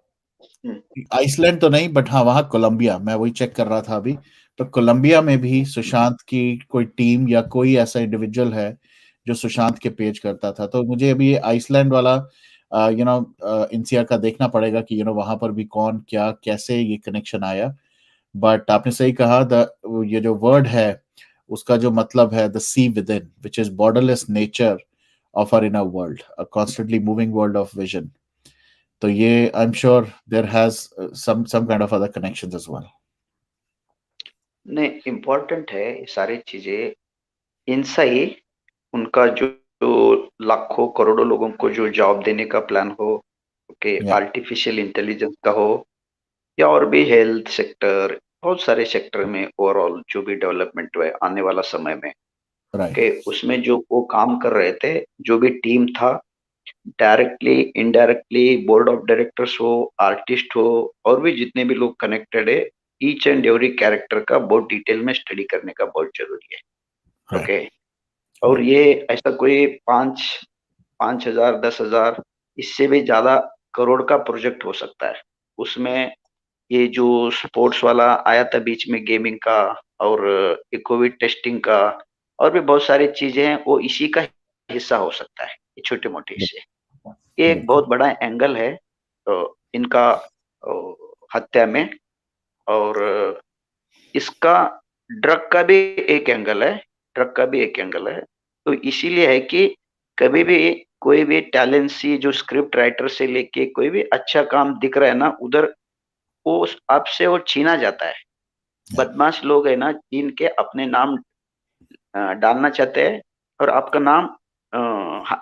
हम्म, आइसलैंड तो नहीं, बट हाँ वहाँ कोलंबिया, मैं वही चेक कर रहा था अभी। तो कोलंबिया में भी सुशांत की कोई टीम या कोई ऐसा इंडिविजुअल है जो सुशांत के पेज करता था। तो मुझे अभी ये आइसलैंड वाला इंसिया का देखना पड़ेगा कि वहां पर भी कौन, क्या, कैसे ये कनेक्शन आया। बट आपने सही कहा, द ये जो वर्ड है उसका जो मतलब है the sea within, which is borderless nature of our inner world, a constantly moving world of vision. तो ये I am sure there has some kind of other connections as well. नहीं, इम्पोर्टेंट है ये सारी चीजें। इनसाई उनका जो लाखों करोड़ों लोगों को जो जॉब देने का प्लान हो, ओके, Yeah, आर्टिफिशियल इंटेलिजेंस का हो, या और भी हेल्थ सेक्टर, बहुत सारे सेक्टर में ओवरऑल जो भी डेवलपमेंट हुआ है आने वाला समय में, right, ओके, उसमें जो वो काम कर रहे थे, जो भी टीम था, directly indirectly, board of directors हो, आर्टिस्ट हो, और भी जितने भी लोग कनेक्टेड है, ईच एंड एवरी कैरेक्टर का बहुत डिटेल में स्टडी करने का बहुत जरूरी है। right, ओके, और right. ये ऐसा कोई 5,000, 10,000, इससे भी ज्यादा करोड़ का प्रोजेक्ट हो सकता है। उसमें ये जो स्पोर्ट्स वाला आया था बीच में, गेमिंग का, और ये कोविड टेस्टिंग का, और भी बहुत सारी चीजें हैं, वो इसी का हिस्सा हो सकता है, ये छोटे मोटे हिस्से। ये एक बिल्कुल। बहुत बड़ा एंगल है इनका हत्या में। और इसका ड्रग का भी एक एंगल है, ड्रग का भी एक एंगल है। तो इसीलिए है कि कभी भी कोई भी टैलेंट सी जो स्क्रिप्ट राइटर से लेके कोई भी अच्छा काम दिख रहा है ना, उधर वो आपसे वो छीना जाता है। Yeah, बदमाश लोग है ना, छीन के अपने नाम डालना चाहते हैं, और आपका नाम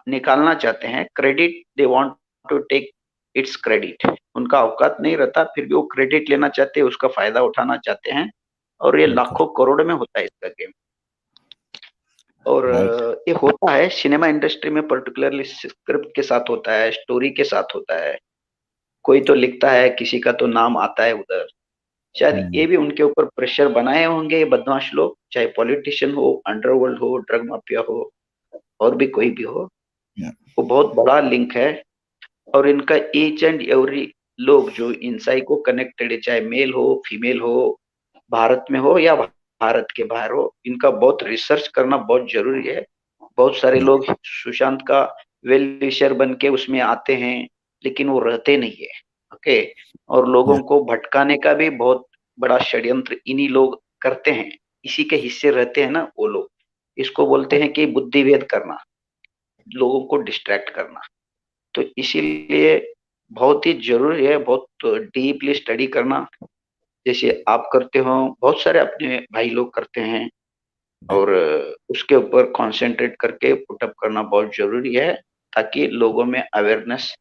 निकालना चाहते हैं। Credit they want to take its credit, उनका औकात नहीं रहता, फिर भी वो क्रेडिट लेना चाहते हैं, उसका फायदा उठाना चाहते हैं। और ये बिल्कुल। लाखों करोड़ में होता है इसका गेम। और राइट। ये होता है सिनेमा इंडस्ट्री में, पर्टिकुलरली स्क्रिप्ट के साथ होता है, स्टोरी के साथ होता है। कोई तो लिखता है, किसी का तो नाम आता है उधर। शायद हम्म। ये भी उनके ऊपर प्रेशर बनाए होंगे ये बदमाश लोग, चाहे पॉलिटिशियन हो, अंडरवर्ल्ड हो, ड्रग माफिया हो, और भी कोई भी हो। Yeah, वो बहुत बड़ा लिंक है। और इनका ईच एंड एवरी लोग जो इनसाई को कनेक्टेड है, चाहे मेल हो, फीमेल हो, भारत में हो या भारत के बाहर हो, इनका बहुत रिसर्च करना बहुत जरूरी है। बहुत सारे लोग सुशांत का वेल विशर बन के उसमें आते हैं, लेकिन वो रहते नहीं है। ओके, और yeah, लोगों को भटकाने का भी बहुत बड़ा षड्यंत्र इन्हीं लोग करते हैं। इसी के हिस्से रहते हैं ना वो लोग। इसको बोलते हैं कि बुद्धिभेद करना, लोगों को डिस्ट्रैक्ट करना। तो इसीलिए बहुत ही जरूरी है, बहुत डीपली स्टडी करना, जैसे आप करते हो, बहुत सारे अपने भाई लोग करते हैं, और उसके ऊपर कंसंट्रेट करके पुटअप करना बहुत जरूरी है, ताकि लोगों में अवेयरनेस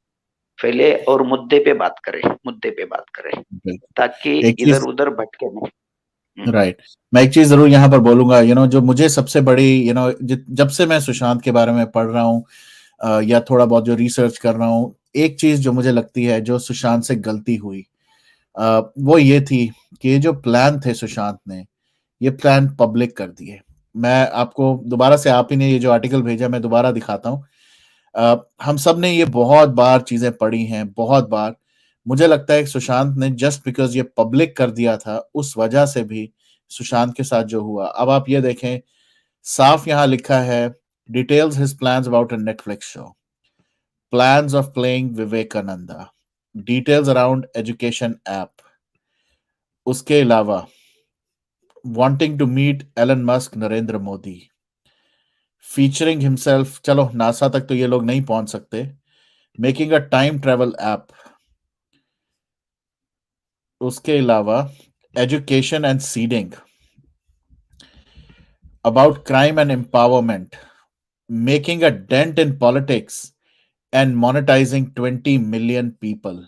फैले और मुद्दे पे बात करें, ताकि एक इधर चीज, उधर भटके नहीं। राइट, मैं एक चीज जरूर यहाँ पर बोलूंगा, जो मुझे सबसे बड़ी, जब से मैं सुशांत के बारे में पढ़ रहा हूँ, या थोड़ा बहुत जो रिसर्च कर रहा हूँ, एक चीज जो मुझे लगती है जो सुशांत से गलती हुई, वो ये थी कि ये जो प्लान थे सुशांत ने, ये प्लान पब्लिक कर दिए। मैं आपको दोबारा से, आप ही ने ये जो आर्टिकल भेजा, मैं दोबारा दिखाता हूँ। हम सब ने ये बहुत बार चीजें पढ़ी हैं, बहुत बार। मुझे लगता है कि सुशांत ने जस्ट बिकॉज ये पब्लिक कर दिया था, उस वजह से भी सुशांत के साथ जो हुआ, अब आप ये देखें, साफ यहां लिखा है, details his plans about a Netflix show, plans of playing Vivekananda, details around education app, उसके अलावा wanting to meet Elon Musk, Narendra Modi, featuring himself, चलो नासा तक तो ये लोग नहीं पहुंच सकते, making a time travel app, उसके अलावा education and seeding, about crime and empowerment, making a dent in politics and monetizing 20 million people,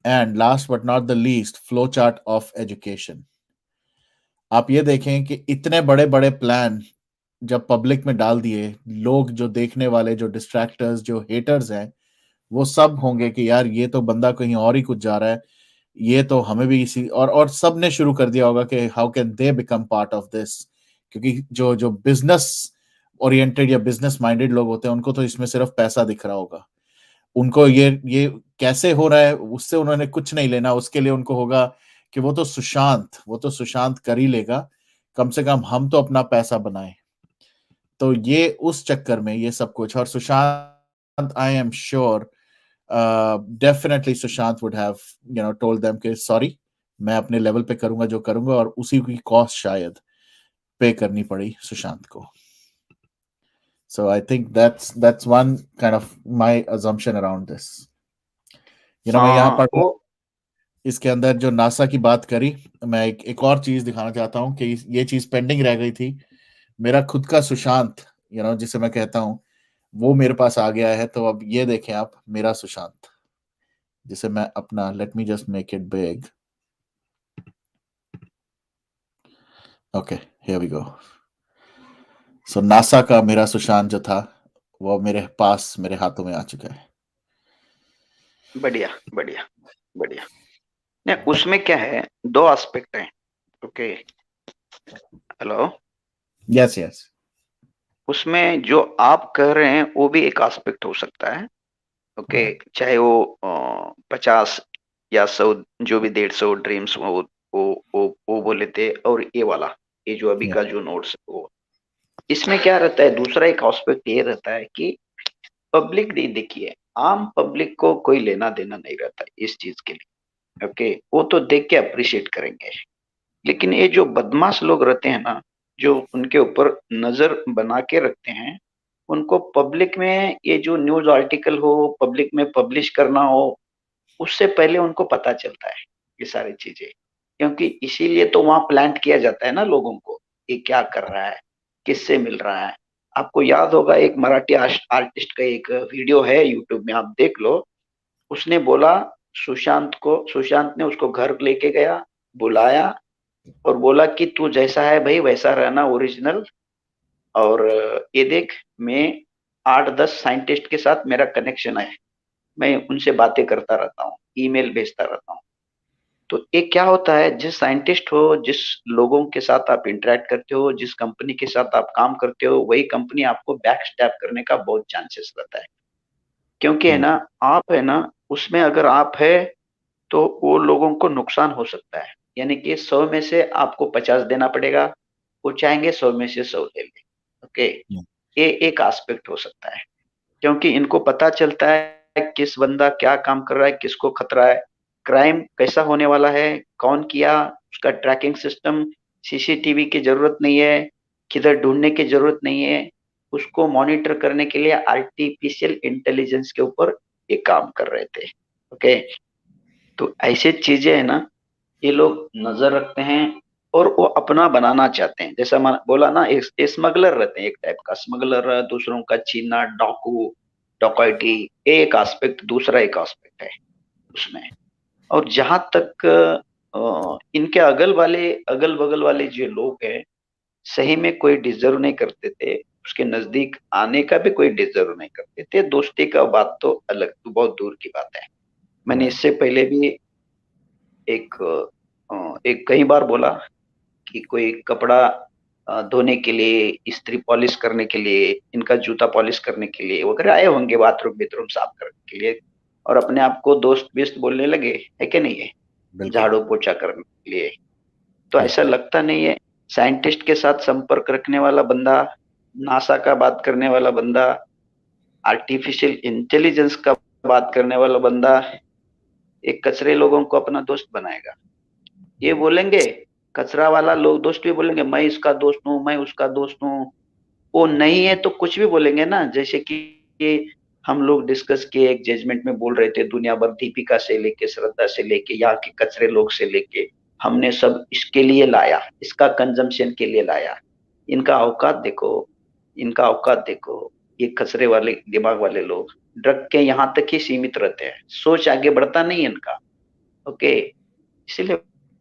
and last but not the least, flow chart of education. आप ये देखें कि इतने बड़े बड़े प्लान जब पब्लिक में डाल दिए, लोग जो देखने वाले, जो डिस्ट्रैक्टर्स, जो हेटर्स हैं, वो सब होंगे कि यार ये तो बंदा कहीं और ही कुछ जा रहा है, ये तो हमें भी इसी, और सब ने शुरू कर दिया होगा कि how can they become part of this, क्योंकि जो जो बिजनेस ओरिएंटेड या बिजनेस माइंडेड लोग होते हैं, उनको तो इसमें सिर्फ पैसा दिख रहा होगा। उनको ये कैसे हो रहा है उससे उन्होंने कुछ नहीं लेना, उसके लिए उनको होगा कि वो तो सुशांत कर ही लेगा, कम से कम हम तो अपना पैसा बनाए। तो ये उस चक्कर में ये सब कुछ, और सुशांत, आई am sure, definitely Sushant would have told them कि सॉरी, मैं अपने लेवल पे करूंगा जो करूंगा, और उसी की कॉस्ट शायद पे करनी पड़ी सुशांत को। So I think that's one kind of my assumption around this. मैं यहाँ हाँ, पर वो इसके अंदर जो नासा की बात करी, मैं एक और चीज दिखाना चाहता हूँ कि ये चीज पेंडिंग रह गई थी। मेरा खुद का सुशांत, जिसे मैं कहता हूँ, वो मेरे पास आ गया है। तो अब ये देखें आप, मेरा सुशांत, जिसे मैं अपना, let me just make it big, okay, here we go. So NASA का मेरा सुशांत जो था, वो मेरे पास, मेरे हाथों में आ चुका है। बढ़िया बढ़िया बढ़िया। नहीं, उसमें क्या है, दो एस्पेक्ट हैं। Okay, hello. Yes yes. उसमें जो आप कह रहे हैं वो भी एक एस्पेक्ट हो सकता है। ओके, चाहे वो 50 या 100, जो भी 150 ड्रीम्स वो बोले थे, और ये वाला, ये जो अभी का जो नोट्स, वो इसमें क्या रहता है, दूसरा एक एस्पेक्ट ये रहता है कि पब्लिक नहीं, देखिए, आम पब्लिक को कोई लेना देना नहीं रहता इस चीज के लिए। ओके, वो तो देख के अप्रिशिएट करेंगे, लेकिन ये जो बदमाश लोग रहते हैं ना, जो उनके ऊपर नजर बना के रखते हैं, उनको पब्लिक में ये जो न्यूज आर्टिकल हो, पब्लिक में पब्लिश करना हो, उससे पहले उनको पता चलता है ये सारी चीजें। क्योंकि इसीलिए तो वहां प्लांट किया जाता है ना लोगों को, ये क्या कर रहा है, किससे मिल रहा है। आपको याद होगा, एक मराठी आर्टिस्ट का एक वीडियो है यूट्यूब में, आप देख लो। उसने बोला, सुशांत ने उसको घर लेके गया, बुलाया, और बोला कि तू जैसा है भाई वैसा रहना, ओरिजिनल। और ये देख, मैं 8-10 साइंटिस्ट के साथ मेरा कनेक्शन है, मैं उनसे बातें करता रहता हूँ, ईमेल भेजता रहता हूँ। तो ये क्या होता है, जिस साइंटिस्ट हो, जिस लोगों के साथ आप इंटरेक्ट करते हो, जिस कंपनी के साथ आप काम करते हो, वही कंपनी आपको बैक स्टैप करने का बहुत चांसेस रहता है। क्योंकि है ना, आप है ना, उसमें अगर आप है, तो वो लोगों को नुकसान हो सकता है। यानी कि 100 में से आपको 50 देना पड़ेगा, वो चाहेंगे 100 में से 100 ले ले। ओके, ये एक एस्पेक्ट हो सकता है। क्योंकि इनको पता चलता है किस बंदा क्या काम कर रहा है, किसको खतरा है, क्राइम कैसा होने वाला है, कौन किया, उसका ट्रैकिंग सिस्टम, सीसीटीवी की जरूरत नहीं है, किधर ढूंढने की जरूरत नहीं है। उसको मॉनिटर करने के लिए आर्टिफिशियल इंटेलिजेंस के ऊपर ये काम कर रहे थे। ओके, तो ऐसे चीजें है ना, ये लोग नजर रखते हैं और वो अपना बनाना चाहते हैं। जैसा मैंने बोला ना, स्मगलर रहते हैं, एक टाइप का स्मगलर, दूसरों का छीनना, डाकू, डकैती, एक एस्पेक्ट, दूसरा एक एस्पेक्ट है उसमें। और जहां तक इनके अगल बगल वाले जो लोग हैं, सही में कोई डिजर्व नहीं करते थे, उसके नजदीक आने का भी कोई डिजर्व नहीं करते थे। दोस्ती का बात तो अलग, तो बहुत दूर की बात है। मैंने राइट। इससे पहले भी एक एक कई बार बोला कि कोई कपड़ा धोने के लिए, इस्त्री पॉलिश करने के लिए, इनका जूता पॉलिश करने के लिए वगैरह आए होंगे, बाथरूम बाथरूम साफ करने के लिए, और अपने आप को दोस्त बेस्त बोलने लगे, है कि नहीं है, बिल्कुल। झाड़ू पोछा करने के लिए। तो ऐसा बिल्कुल। लगता नहीं है। साइंटिस्ट के साथ संपर्क रखने वाला बंदा, नासा का बात करने वाला बंदा, आर्टिफिशियल इंटेलिजेंस का बात करने वाला बंदा, एक कचरे लोगों को अपना दोस्त बनाएगा। ये बोलेंगे, कचरा वाला लोग दोस्त भी बोलेंगे, मैं इसका दोस्त हूँ, मैं उसका दोस्त हूँ। वो नहीं है तो कुछ भी बोलेंगे ना। जैसे कि हम लोग डिस्कस किए, एक जजमेंट में बोल रहे थे, दुनिया भर दीपिका से लेके, श्रद्धा से लेके, यहाँ के कचरे लोग से लेके, हमने सब इसके लिए लाया, इसका कंजम्पशन के लिए लाया। इनका औकात देखो, इनका औकात देखो। ये कचरे वाले दिमाग वाले लोग ड्रग के यहाँ तक ही सीमित रहते हैं, सोच आगे बढ़ता नहीं है इनका। ओके, इसीलिए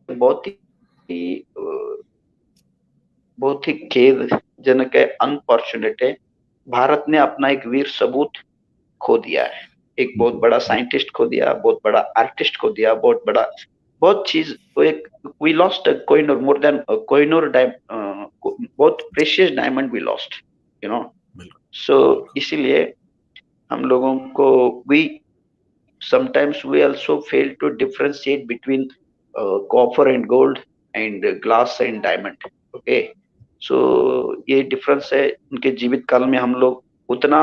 बहुत ही बहुत ही खेदजनक है, अनफॉर्चुनेट है। भारत ने अपना एक वीर सबूत खो दिया है, एक बहुत बड़ा साइंटिस्ट खो दिया, बहुत बड़ा आर्टिस्ट खो दिया, बहुत बड़ा, बहुत चीज। तो एक we lost Kohinoor, more than Kohinoor, बहुत precious diamond we lost, you know. बिल्कुल। सो बिल्कुल। इसीलिए हम लोगों को, we sometimes we also fail to differentiate between copper and gold and glass and diamond. Okay, so ये डिफरेंस है। उनके जीवित काल में हम लोग उतना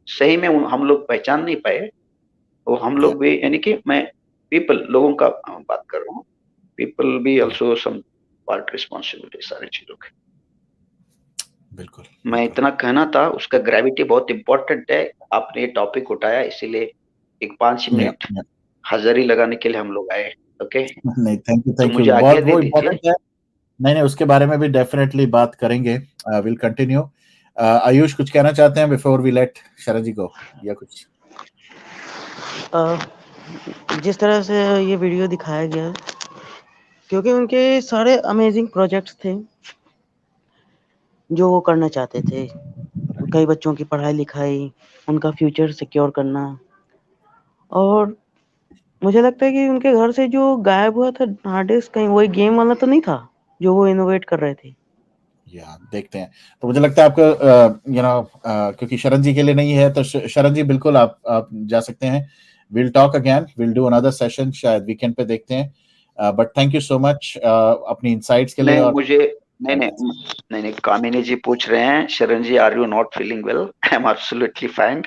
सही में हम लोग पहचान नहीं पाए। वो हम या। लोग भी, यानी कि मैं पीपल लोगों का बात कर रहा हूँ, पीपल भी या। ऑल्सो सम पार्ट रिस्पॉन्सिबिलिटी सारी चीजों की। बिल्कुल। मैं बिल्कुल। इतना कहना था, उसका ग्रेविटी बहुत इंपॉर्टेंट है। आपने ये टॉपिक उठाया, इसीलिए एक 5 या। मिनट हाजिरी लगाने के लिए हम लोग आए। ओके, नहीं, थैंक यू, तो थैंक यू, मुझे आज्ञा बहुत दे वो दीजिए। इम्पोर्टेंट है। नहीं, नहीं, उसके बारे में भी डेफिनेटली बात करेंगे। Will continue. आयुष कुछ कहना चाहते हैं बिफोर वी लेट शरद जी गो, या कुछ? अ, जिस तरह से ये वीडियो दिखाया गया है, क्योंकि उनके सारे अमेजिंग प्रोजेक्ट्स थे जो वो करना चाहते थे। कई बच्चों की पढ़ाई लिखाई, उनका फ्यूचर सिक्योर करना। और मुझे लगता है कि उनके घर से जो गायब हुआ था हार्ड डिस्क, कहीं वही गेम वाला तो नहीं था जो वो इनोवेट कर रहे थे। या देखते हैं। तो मुझे लगता है आपको क्योंकि शरण जी के लिए नहीं है, तो शरण जी बिल्कुल आप जा सकते हैं। Will talk again, will do another session, शायद वीकेंड पे देखते हैं। But thank you so much अपनी इंसाइट्स के लिए। नहीं, और मुझे नहीं नहीं नहीं नहीं, कामिनी जी पूछ रहे हैं, Sharan ji are you not feeling well? I am absolutely fine.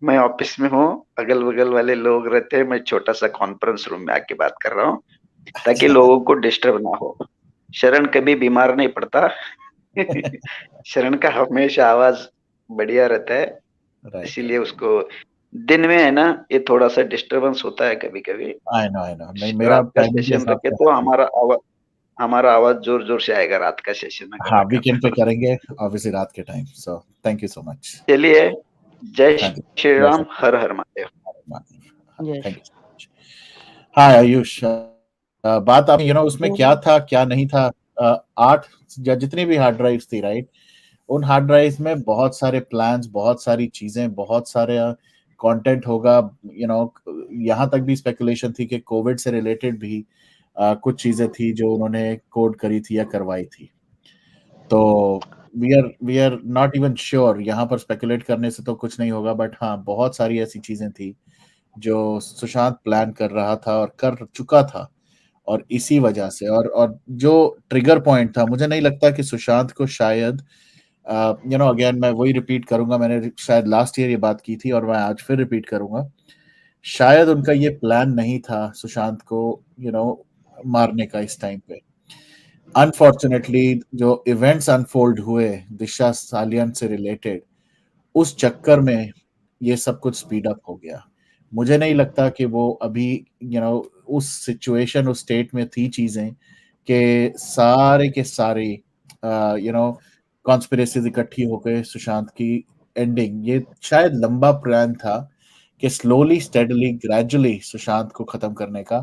मैं ऑफिस में हूँ, अगल बगल वाले लोग रहते हैं, मैं छोटा सा कॉन्फ्रेंस रूम में आके बात कर रहा हूँ, ताकि लोगों को डिस्टर्ब ना हो। शरण कभी बीमार नहीं पड़ता। शरण का हमेशा आवाज बढ़िया रहता है, राइट, इसीलिए राइट। उसको दिन में है ना, ये थोड़ा सा डिस्टरबेंस होता है कभी कभी। आई नो, आई नो, नहीं, मेरा रात का टाइमिंग के सेशन हिसाब रखे से तो है। हमारा आवाज जोर जोर से आएगा रात का सेशन अगर हाँ, रखा वीकेंड पे तो। करेंगे, ऑब्वियसली रात के time. So thank you so much. चलिए, जय थैंक यू। श्री जय राम, श्री हर हर Mahadev. Ram. Yes. Thank you so much. हाँ आयुष, बात आप उसमें तो क्या था क्या नहीं था। 8 या जितनी भी हार्ड ड्राइव्स थी, राइट, उन हार्ड ड्राइव्स में बहुत सारे प्लान्स, बहुत सारी चीजें, बहुत सारे कंटेंट होगा। यहाँ तक भी स्पेकुलेशन थी कि कोविड से रिलेटेड भी कुछ चीजें थी जो उन्होंने कोड करी थी या करवाई थी। तो we are not even sure, यहाँ पर स्पेकुलेट करने से तो कुछ नहीं होगा, बट हाँ, बहुत सारी ऐसी चीजें थी जो सुशांत प्लान कर रहा था और कर चुका था। और इसी वजह से, और जो ट्रिगर पॉइंट था, मुझे नहीं लगता कि सुशांत को शायद, अगेन मैं वही रिपीट करूंगा, मैंने शायद लास्ट ईयर ये बात की थी और मैं आज फिर रिपीट करूंगा, शायद उनका ये प्लान नहीं था सुशांत को मारने का इस टाइम पे। अनफॉर्चुनेटली जो इवेंट्स अनफोल्ड हुए दिशा सालियन से रिलेटेड, उस चक्कर में ये सब कुछ स्पीड अप हो गया। मुझे नहीं लगता कि वो अभी उस सिचुएशन उस स्टेट में थी चीजें कि सारे के सारे कॉन्स्पिरेसीज इकट्ठी हो गए सुशांत की एंडिंग। ये शायद लंबा प्लान था कि स्लोली स्टेडली ग्रेजुअली सुशांत को खत्म करने का,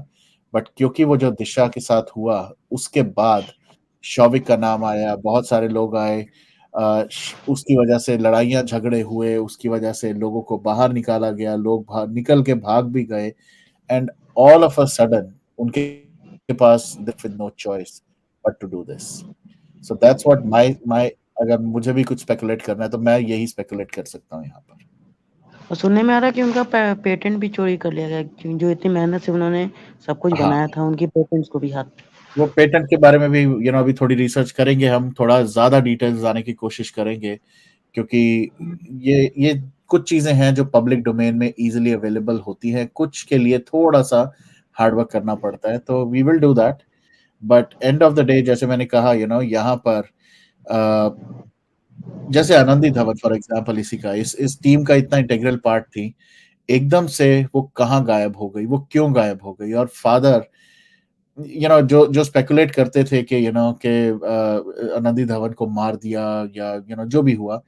बट क्योंकि वो जो दिशा के साथ हुआ उसके बाद शौविक का नाम आया, बहुत सारे लोग आए, उसकी वजह से लड़ाइयाँ झगड़े हुए, उसकी वजह से लोगों को बाहर निकाला गया, लोग बाहर निकल के भाग भी गए, and all of a sudden उनके पास with no choice but to do this. So that's what my अगर मुझे भी कुछ स्पेकुलेट करना है तो मैं यही स्पेकुलेट कर सकता हूँ यहाँ पर। और सुनने में आ रहा है कि उनका पेटेंट भी चोरी कर लिया गया, जो इतनी मेहनत से उन्होंने सब कुछ हाँ, बनाया था, उनकी पेटेंट्स को भी हाथ। वो पेटेंट के बारे में भी अभी थोड़ी रिसर्च करेंगे, हम थोड़ा ज्यादा डिटेल्स जाने की कोशिश करेंगे, क्योंकि ये कुछ चीजें हैं जो पब्लिक डोमेन में इजीली अवेलेबल होती हैं, कुछ के लिए थोड़ा सा हार्डवर्क करना पड़ता है, तो we will do that. But end of the day जैसे मैंने कहा यहाँ पर जैसे आनंदी धवन फॉर एग्जांपल इसी का इस टीम का इतना इंटीग्रल पार्ट थी, एकदम से वो कहाँ गायब हो गई, वो क्यों गायब हो गई? और फादर जो जो स्पेकुलेट करते थे कि कि आनंदी धवन को मार दिया या जो भी हुआ,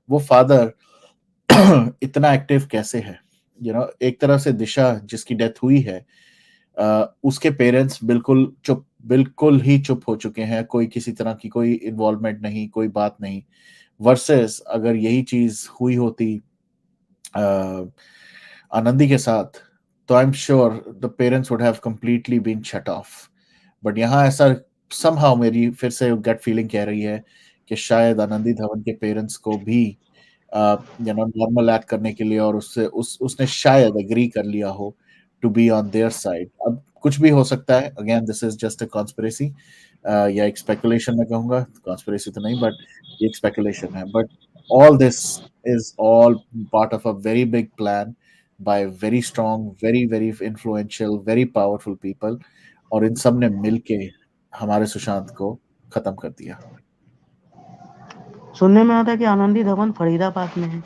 वो फादर इतना एक्टिव कैसे है? एक तरह से दिशा जिसकी डेथ हुई है, उसके पेरेंट्स बिल्कुल ही चुप हो चुके हैं, कोई किसी तरह की कोई इन्वॉल्वमेंट नहीं, कोई बात नहीं। वर्सेस अगर यही चीज हुई होती आनंदी के साथ, तो I am sure the parents would have completely been shut off. But यहाँ ऐसा समहाउ मेरी फिर से गट फीलिंग कह रही है कि शायद आनंदी धवन के पेरेंट्स को भी नॉर्मल एक्ट करने के लिए, और उसने शायद एग्री कर लिया हो to be on their side. अब कुछ भी हो सकता है, again this is just a conspiracy, या एक स्पेकुलेशन मैं कहूंगा, कॉन्स्पिरेसी तो नहीं बट ये एक स्पेकुलेशन है। But all this is all part of a very big plan by very strong, very influential, very powerful people, और इन सब ने मिलके हमारे सुशांत को खत्म कर दिया। सुनने में आता है कि आनंदी धवन फरीदाबाद में है।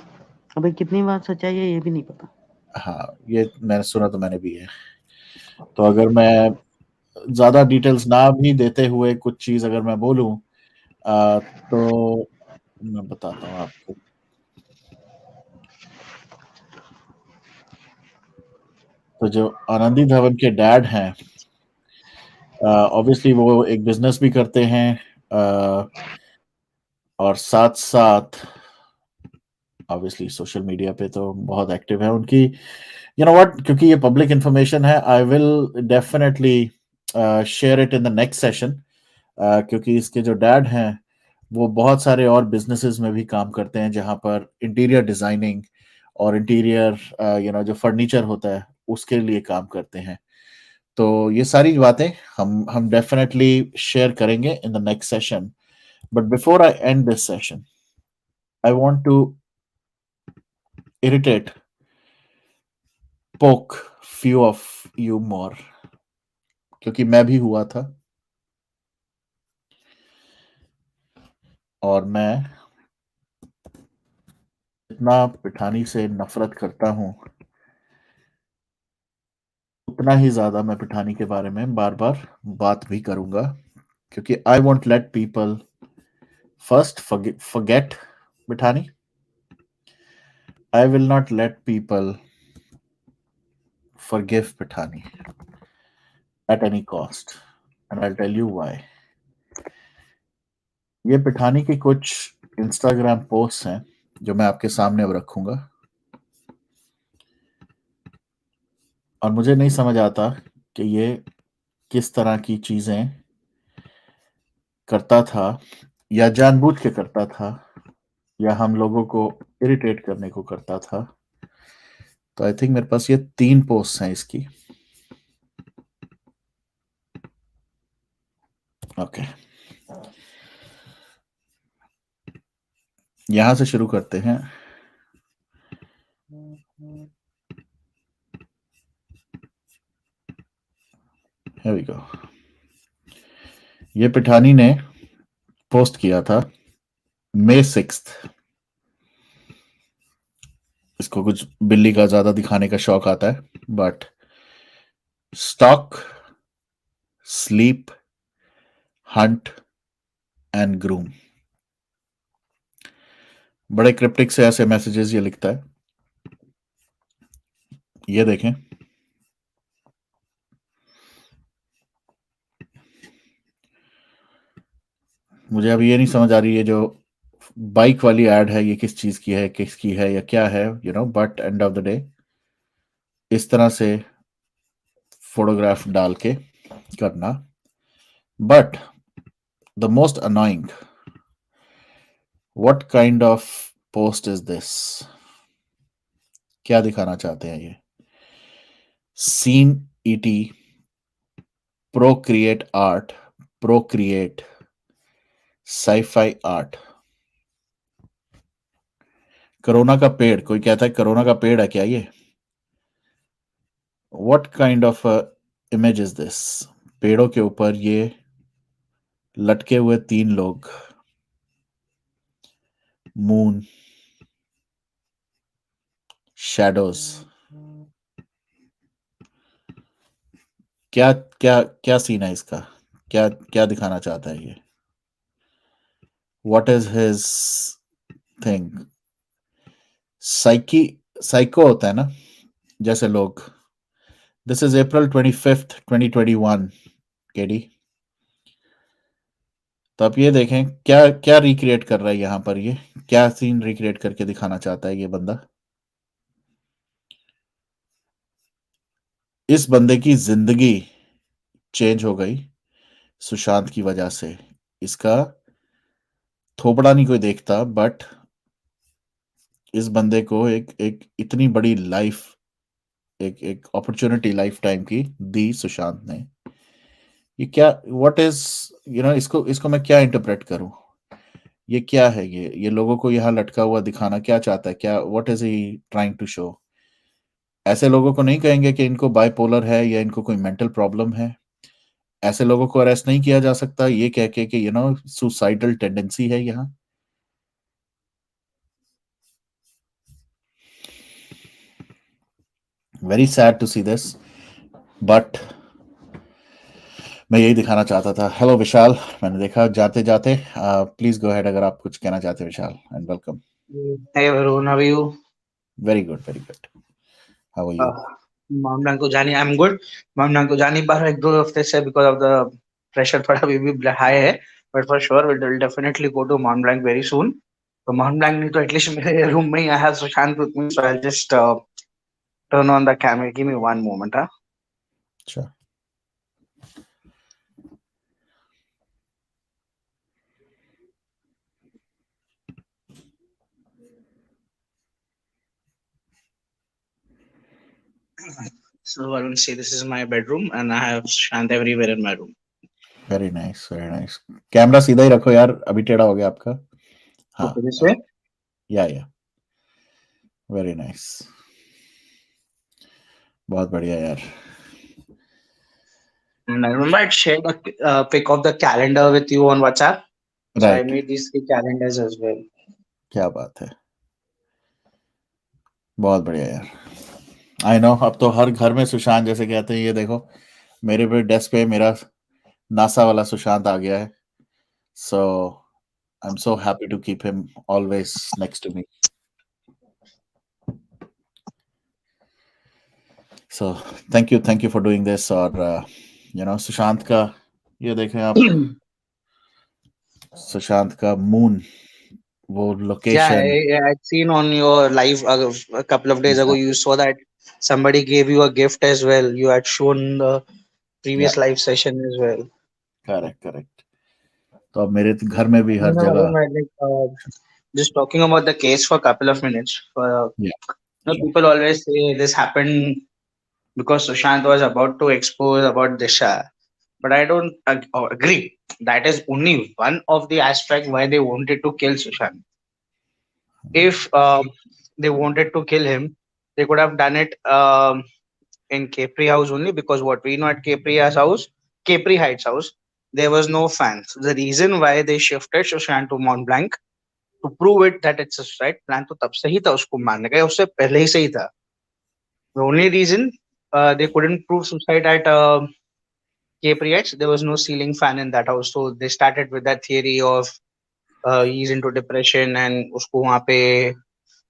अभी कितनी बात सच्चाई है ये भी नहीं पता। हाँ, ये मैंने सुना तो मैंने भी है। तो अगर मैं ज्यादा डिटेल्स ना भी देते हुए कुछ चीज अगर मैं बोलूं, तो मैं बताता हूँ आपको। तो जो आनंदी धवन के डैड हैं, ऑब्वियसली वो एक बिजनेस भी करते हैं, और साथ साथ ऑब्वियसली सोशल मीडिया पे तो बहुत एक्टिव है उनकी। व्हाट, क्योंकि ये पब्लिक इंफॉर्मेशन है, आई will definitely share it in the next session, क्योंकि इसके जो डैड हैं वो बहुत सारे और बिजनेसेस में भी काम करते हैं, जहां पर इंटीरियर डिजाइनिंग और इंटीरियर जो फर्नीचर होता है उसके लिए काम करते हैं। तो ये सारी बातें हम डेफिनेटली शेयर करेंगे in the next session. But before I end this session, I want to irritate, poke few of you more, क्योंकि मैं भी हुआ था, और मैं इतना पिठानी से नफरत करता हूं, उतना ही ज्यादा मैं पिठानी के बारे में बार बार बात भी करूंगा, क्योंकि I won't let people first forget Pithani. I will not let people forgive Pithani at any cost, and I'll tell you why. ये पिठानी की कुछ इंस्टाग्राम पोस्ट हैं जो मैं आपके सामने अब रखूंगा, और मुझे नहीं समझ आता कि ये किस तरह की चीजें करता था, या जानबूझ के करता था, या हम लोगों को इरिटेट करने को करता था। तो आई थिंक मेरे पास ये 3 पोस्ट हैं इसकी। ओके, यहां से शुरू करते हैं। Here we go. ये पिठानी ने पोस्ट किया था May 6th। इसको कुछ बिल्ली का ज्यादा दिखाने का शौक आता है, but Stalk, sleep, hunt and groom. बड़े क्रिप्टिक से ऐसे मैसेजेस ये लिखता है. ये देखें. मुझे अब ये नहीं समझ आ रही है जो बाइक वाली एड है ये किस चीज की है, किसकी है या क्या है, but end of the day इस तरह से फोटोग्राफ डाल के करना. But the most annoying, what kind of post is this? क्या दिखाना चाहते हैं ये? Scene ET procreate art, procreate sci-fi art. Corona का पेड़, कोई कहता है कोरोना का पेड़ है क्या ये? What kind of image is this? पेड़ों के ऊपर ये लटके हुए तीन लोग, मून, शैडोज. क्या क्या क्या सीन है इसका? क्या क्या दिखाना चाहता है ये? What is his thing? Psyche, psycho होता है ना जैसे लोग. This is April 25th 2021 KD. तो आप ये देखें क्या क्या रिक्रिएट कर रहा है यहां पर. ये क्या सीन रिक्रिएट करके दिखाना चाहता है ये बंदा? इस बंदे की जिंदगी चेंज हो गई सुशांत की वजह से. इसका थोपड़ा नहीं कोई देखता, बट इस बंदे को एक एक इतनी बड़ी लाइफ, एक एक अपॉर्चुनिटी लाइफ टाइम की दी सुशांत ने. ये क्या, व्हाट इज, इसको इसको मैं क्या इंटरप्रेट करूं? ये क्या है? ये लोगों को यहाँ लटका हुआ दिखाना क्या चाहता है? क्या, what is he trying to show? ऐसे लोगों को नहीं कहेंगे कि इनको बाइपोलर है या इनको कोई मेंटल प्रॉब्लम है. ऐसे लोगों को अरेस्ट नहीं किया जा सकता ये कह के कि सुसाइडल टेंडेंसी है यहाँ. Very sad to see this, but मैं यही दिखाना चाहता था. हेलो विशाल, मैंने देखा जाते जाते. प्लीज गो अहेड अगर आप कुछ कहना चाहते हैं Vishal. And welcome. Hey everyone, how are you? Very good, very good. How are you? मामला को जानी, I'm good. मामला को जानी बाहर एक दो हफ्ते से because of the pressure थोड़ा अभी भी high है, but for sure we'll definitely go to Mount Blanc very soon. तो Mount Blanc नहीं तो at least मेरे room में ही I have Sushant with me, so I'll just turn on the camera. Give me one moment, huh? Sure. So I will say this is my bedroom and I have Sushant everywhere in my room. Very nice, very nice. Camera सीधा ही रखो यार, अभी टेढ़ा हो गया आपका. हाँ, Okay, this way. या वेरी नाइस. बहुत बढ़िया यार. And I remember I shared a pic of the calendar with you on WhatsApp. So I right. made these three calendars as well. क्या बात है, बहुत बढ़िया यार. आई नो, अब तो हर घर में सुशांत जैसे कहते हैं. ये देखो मेरे पे डेस्क पे मेरा नासा वाला सुशांत आ गया है. So I am so happy to keep him always next to me. So thank you for doing this. और सुशांत का ये देखें आप, सुशांत का मून, वो Yeah, location. I'd seen on your live a couple of days ago. You saw that somebody gave you a gift as well. You had shown the या, previous live session as well. Correct correct. तो अब मेरे घर में भी हर No, जगह. like, just talking about the case for a couple of minutes. या, People always say this happened because Sushant was about to expose about Disha. But I don't agree. That is only one of the aspects why they wanted to kill Sushant. If they wanted to kill him, they could have done it in Capri House only, because what we know at Capri Heights house, there was no fans. The reason why they shifted Sushant to Mont Blanc to prove it that it's a suicide plan, तो तब से ही था उसको मारने का, या उससे पहले ही से ही था. The only reason they couldn't prove suicide at KPH. There was no ceiling fan in that house, so they started with that theory of he's into depression and उसको वहाँ पे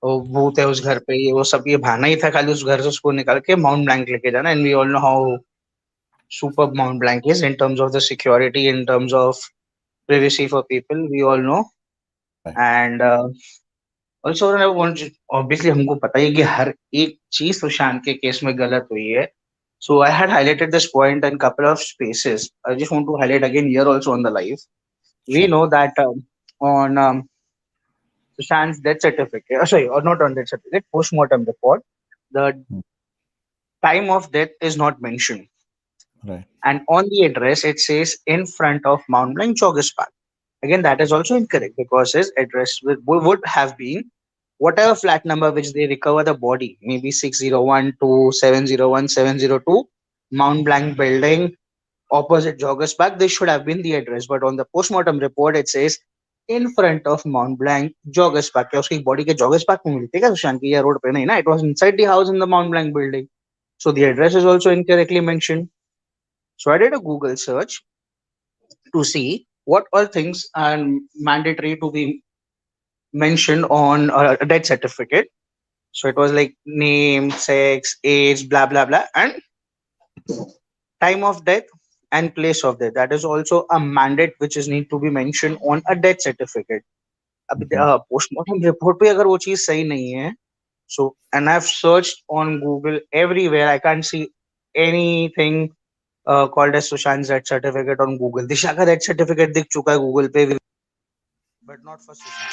वो भूत है उस घर पे, ये वो सब ये बहाना ही था खाली उस घर से उसको निकाल के माउंट ब्लैंक लेके जाना. And we all know how superb Mount Blanc is in terms of the security, in terms of privacy for people. We all know. Right. And also, I want obviously हमको पता ही है कि हर एक चीज सुशांत के केस में गलत हुई है. So I had highlighted this point in couple of spaces. I just want to highlight again here also on the live. We Sure. know that on Sushant's death certificate, sorry, or not on death certificate, post-mortem report, the Mm. time of death is not mentioned. Right. And on the address, it says in front of Mount Blanc Joggers Park. Again, that is also incorrect because his address would have been whatever flat number which they recover the body, maybe 601 to 701 702, Mount Blanc building opposite Joggers Park. This should have been the address. But on the postmortem report, it says in front of Mount Blanc Joggers Park. क्या उसकी body के Joggers Park में मिली थी क्या सुशांत की, या road पे नहीं ना? It was inside the house in the Mount Blanc building. So the address is also incorrectly mentioned. So I did a Google search to see what all things are mandatory to be mentioned on a death certificate. So it was like name, sex, age, blah blah blah, and time of death and place of death. That is also a mandate which is need to be mentioned on a death certificate. अब Mhm. पोस्टमार्टम रिपोर्ट पे अगर वो चीज सही नहीं है, so and I've searched on Google everywhere, I can't see anything called as Sushant's death certificate on Google. दिशा का death certificate दिख चुका है Google पे, but not for Sushant.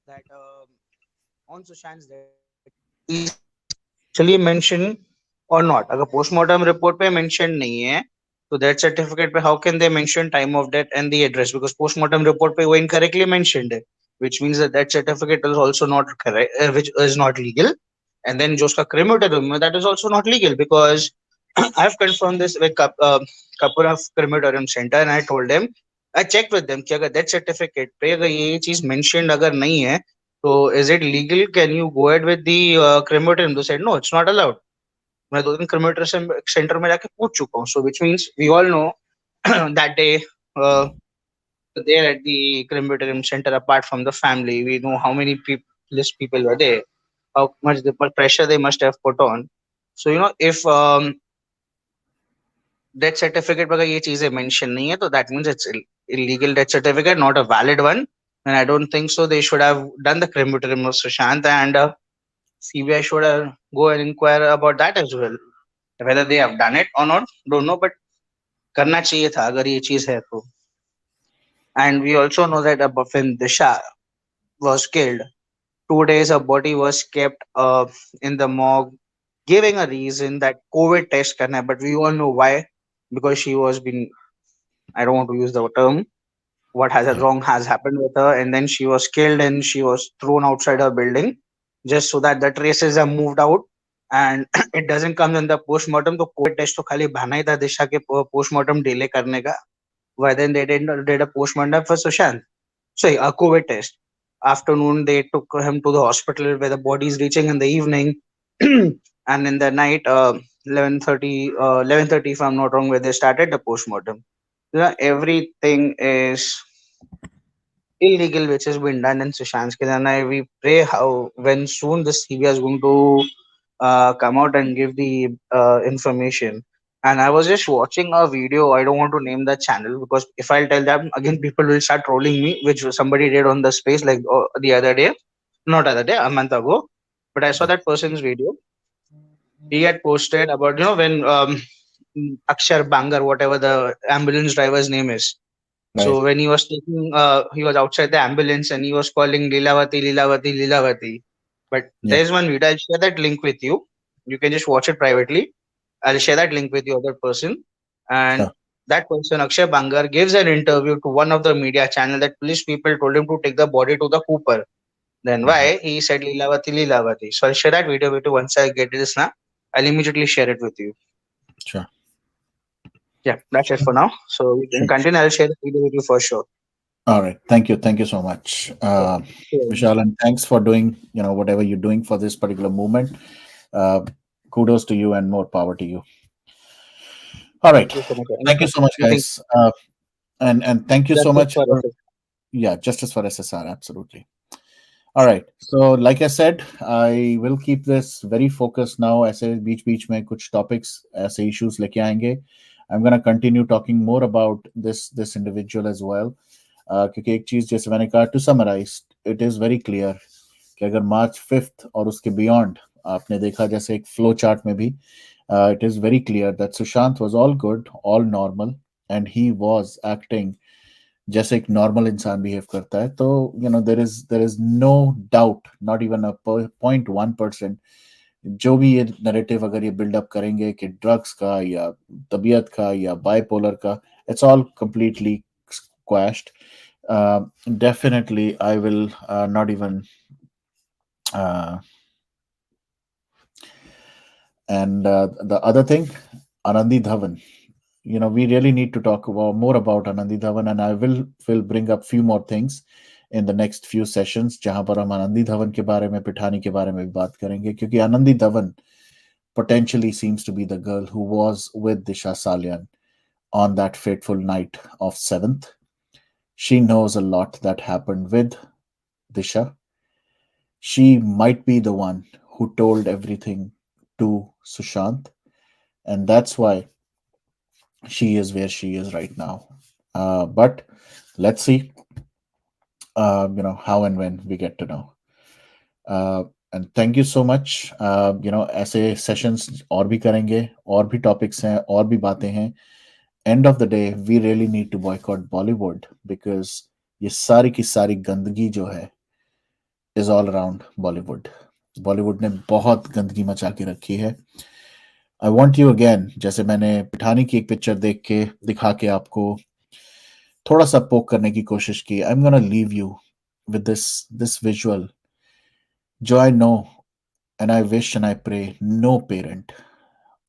That on Sushant's death certificate actually mention or not. अगर पोस्टमार्टम रिपोर्ट पे मेंशन नहीं है तो डेथ सर्टिफिकेट पे how can they mention time of death and the address, because postmortem report पे वो इनकरेक्टली मेंशनड है, which means that that certificate is also not correct, which is not legal. And then जो उसका crematorium है, that is also not legal because I've confirmed this with couple of crematorium center and I told them, I checked with them कि अगर डेथ सर्टिफिकेट पे अगर ये चीज मेंशनड अगर नहीं है तो is it legal, can you go ahead with the crematorium? They said no, it's not allowed. मैं 2 दिन crematorium center में जाके पूछ चुका हूँ. So which means we all know that day uh, there at the crematorium center, apart from the family, we know how many people were there, how much the pressure they must have put on. So you know, if death certificate पर अगर ये चीजें mention नहीं है तो that means it's illegal death certificate, not a valid one. And I don't think so they should have done the crematorium of Sushant, and CBI should have go and inquire about that as well. Whether they have done it or not, don't know, but करना चाहिए था अगर ये चीज है तो. And we also know that when Disha was killed, 2 days her body was kept in the morgue, giving a reason that COVID test करना है. But we all know why, because she was been, I don't want to use the term, what has Right. wrong has happened with her, and then she was killed and she was thrown outside her building just so that the traces are moved out and it doesn't come in the postmortem. तो कोविड टेस्ट तो खाली बहाना ही था दिशा के पोस्टमार्टम डिले करने का. Why then they did a postmortem for Sushant? Sorry, a COVID test. Afternoon they took him to the hospital where the body is reaching in the evening, and in the night 11:30 if I'm not wrong, where they started the postmortem. Yeah, everything is illegal which has been done in Sushant's case, and we pray how when soon the CBI is going to come out and give the information. And I was just watching a video. I don't want to name the channel because if I'll tell them again, people will start trolling me, which somebody did on the space like the other day, not other day, a month ago. But I saw Right. that person's video. He had posted about when Akshar Bangar, whatever the ambulance driver's name is, Right. so when he was taking, he was outside the ambulance and he was calling Lilavati, Lilavati, Lilavati. But Yeah. there's one video. I'll share that link with you. You can just watch it privately. I'll share that link with the other person. And Sure. that person, Akshay Bangar, gives an interview to one of the media channel that police people told him to take the body to the Cooper. Then Mhm. why? He said Lilavati, Lilavati. So I'll share that video with you once I get this now. I'll immediately share it with you. Sure. Yeah, that's it for now. So we can Sure. continue. I'll share the video with you for sure. All right. Thank you so much, Sure. Vishal, and thanks for doing whatever you're doing for this particular movement. Uh, Kudos to you and more power to you. All right. Thank you so much. Thank you so much, Anything guys, and thank you so justice much for for, us. yeah, justice for SSR. Absolutely. All right. So, like I said, I will keep this very focused now. ऐसे बीच बीच में कुछ topics, ऐसे issues लेके आएंगे. I'm gonna continue talking more about this individual as well. क्योंकि एक चीज जैसे मैंने कहा, to summarize, it is very clear कि अगर मार्च 5th और उसके बियॉन्ड आपने देखा जैसे एक फ्लो चार्ट में भी, it is very clear that Sushant was all good, all normal, and he was acting जैसे एक नॉर्मल इंसान बिहेव करता है. तो there is no doubt, not even a 0.1%, जो भी ये नैरेटिव अगर ये बिल्डअप करेंगे कि ड्रग्स का या तबीयत का या बाइपोलर का, it's all completely squashed. Definitely, I will not even. Uh, and The other thing, Anandi Dhawan. We really need to talk about more about Anandi Dhawan, and I will bring up few more things in the next few sessions जहां पर हम आनंदी धवन के बारे में, पिठानी के बारे में भी बात करेंगे, क्योंकि Anandi Dhawan potentially seems to be the girl who was with Disha Salyan on that fateful night of 7th. She knows a lot that happened with Disha. She might be the one who told everything to Sushant, and that's why she is where she is right now. But let's see, how and when we get to know. Uh, and thank you so much. ऐसे सेशंस और भी करेंगे, और भी टॉपिक्स हैं, और भी बातें हैं. End of the day we really need to boycott Bollywood, because ये सारी की सारी गंदगी जो है is all around Bollywood. Bollywood ने बहुत गंदगी मचा के रखी है. आई वॉन्ट यू अगेन, जैसे मैंने पिठानी की एक पिक्चर देख के दिखा के आपको थोड़ा सा पोक करने की कोशिश की, I am gonna leave you with this visual जो I know and I wish and I pray no parent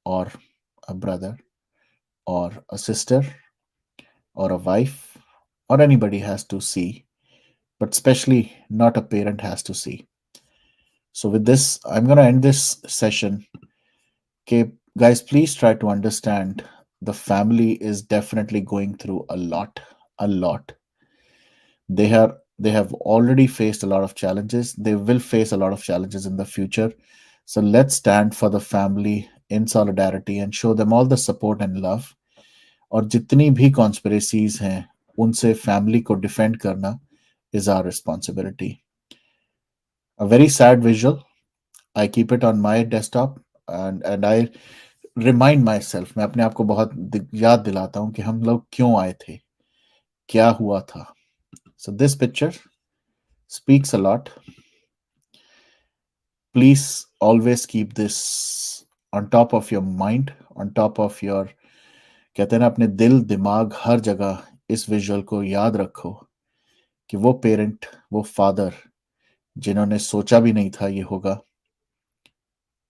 or a brother or a sister or a wife or anybody has to see, but especially not a parent has to see. So, with this, I'm going to end this session. Okay, guys, please try to understand the family is definitely going through a lot, a lot. They have already faced a lot of challenges. They will face a lot of challenges in the future. So let's stand for the family in solidarity and show them all the support and love. और जितनी भी कॉन्स्पिरेसीज हैं उनसे फैमिली को डिफेंड करना is our responsibility. A very sad visual. I keep it on my desktop and I remind myself, मैं अपने आप को बहुत याद दिलाता हूँ कि हम लोग क्यों आए थे, क्या हुआ था. So this picture speaks a lot. Please always keep this on top of your mind, on top of your, कहते हैं ना, अपने दिल दिमाग हर जगह इस विजुअल को याद रखो कि वो पेरेंट, वो फादर जिन्होंने सोचा भी नहीं था ये होगा,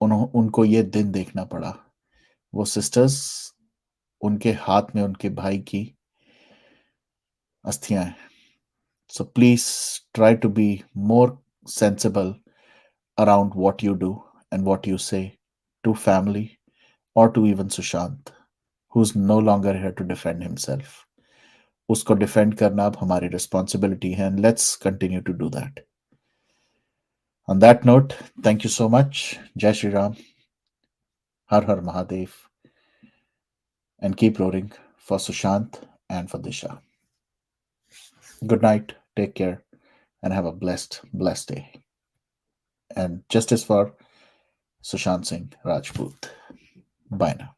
उनको ये दिन देखना पड़ा. वो सिस्टर्स, उनके हाथ में उनके भाई की अस्थियां हैं. So please try to be more sensible around what you do and what you say to family or to even Sushant, who's no longer here to defend himself. उसको डिफेंड करना अब हमारी रिस्पॉन्सिबिलिटी है, and let's continue to do that. On that note, thank you so much. जय श्री राम. हर हर Mahadev. And keep roaring for Sushant and for Disha. Good night, take care, and have a blessed day. And justice for Sushant Singh Rajput. Bye now.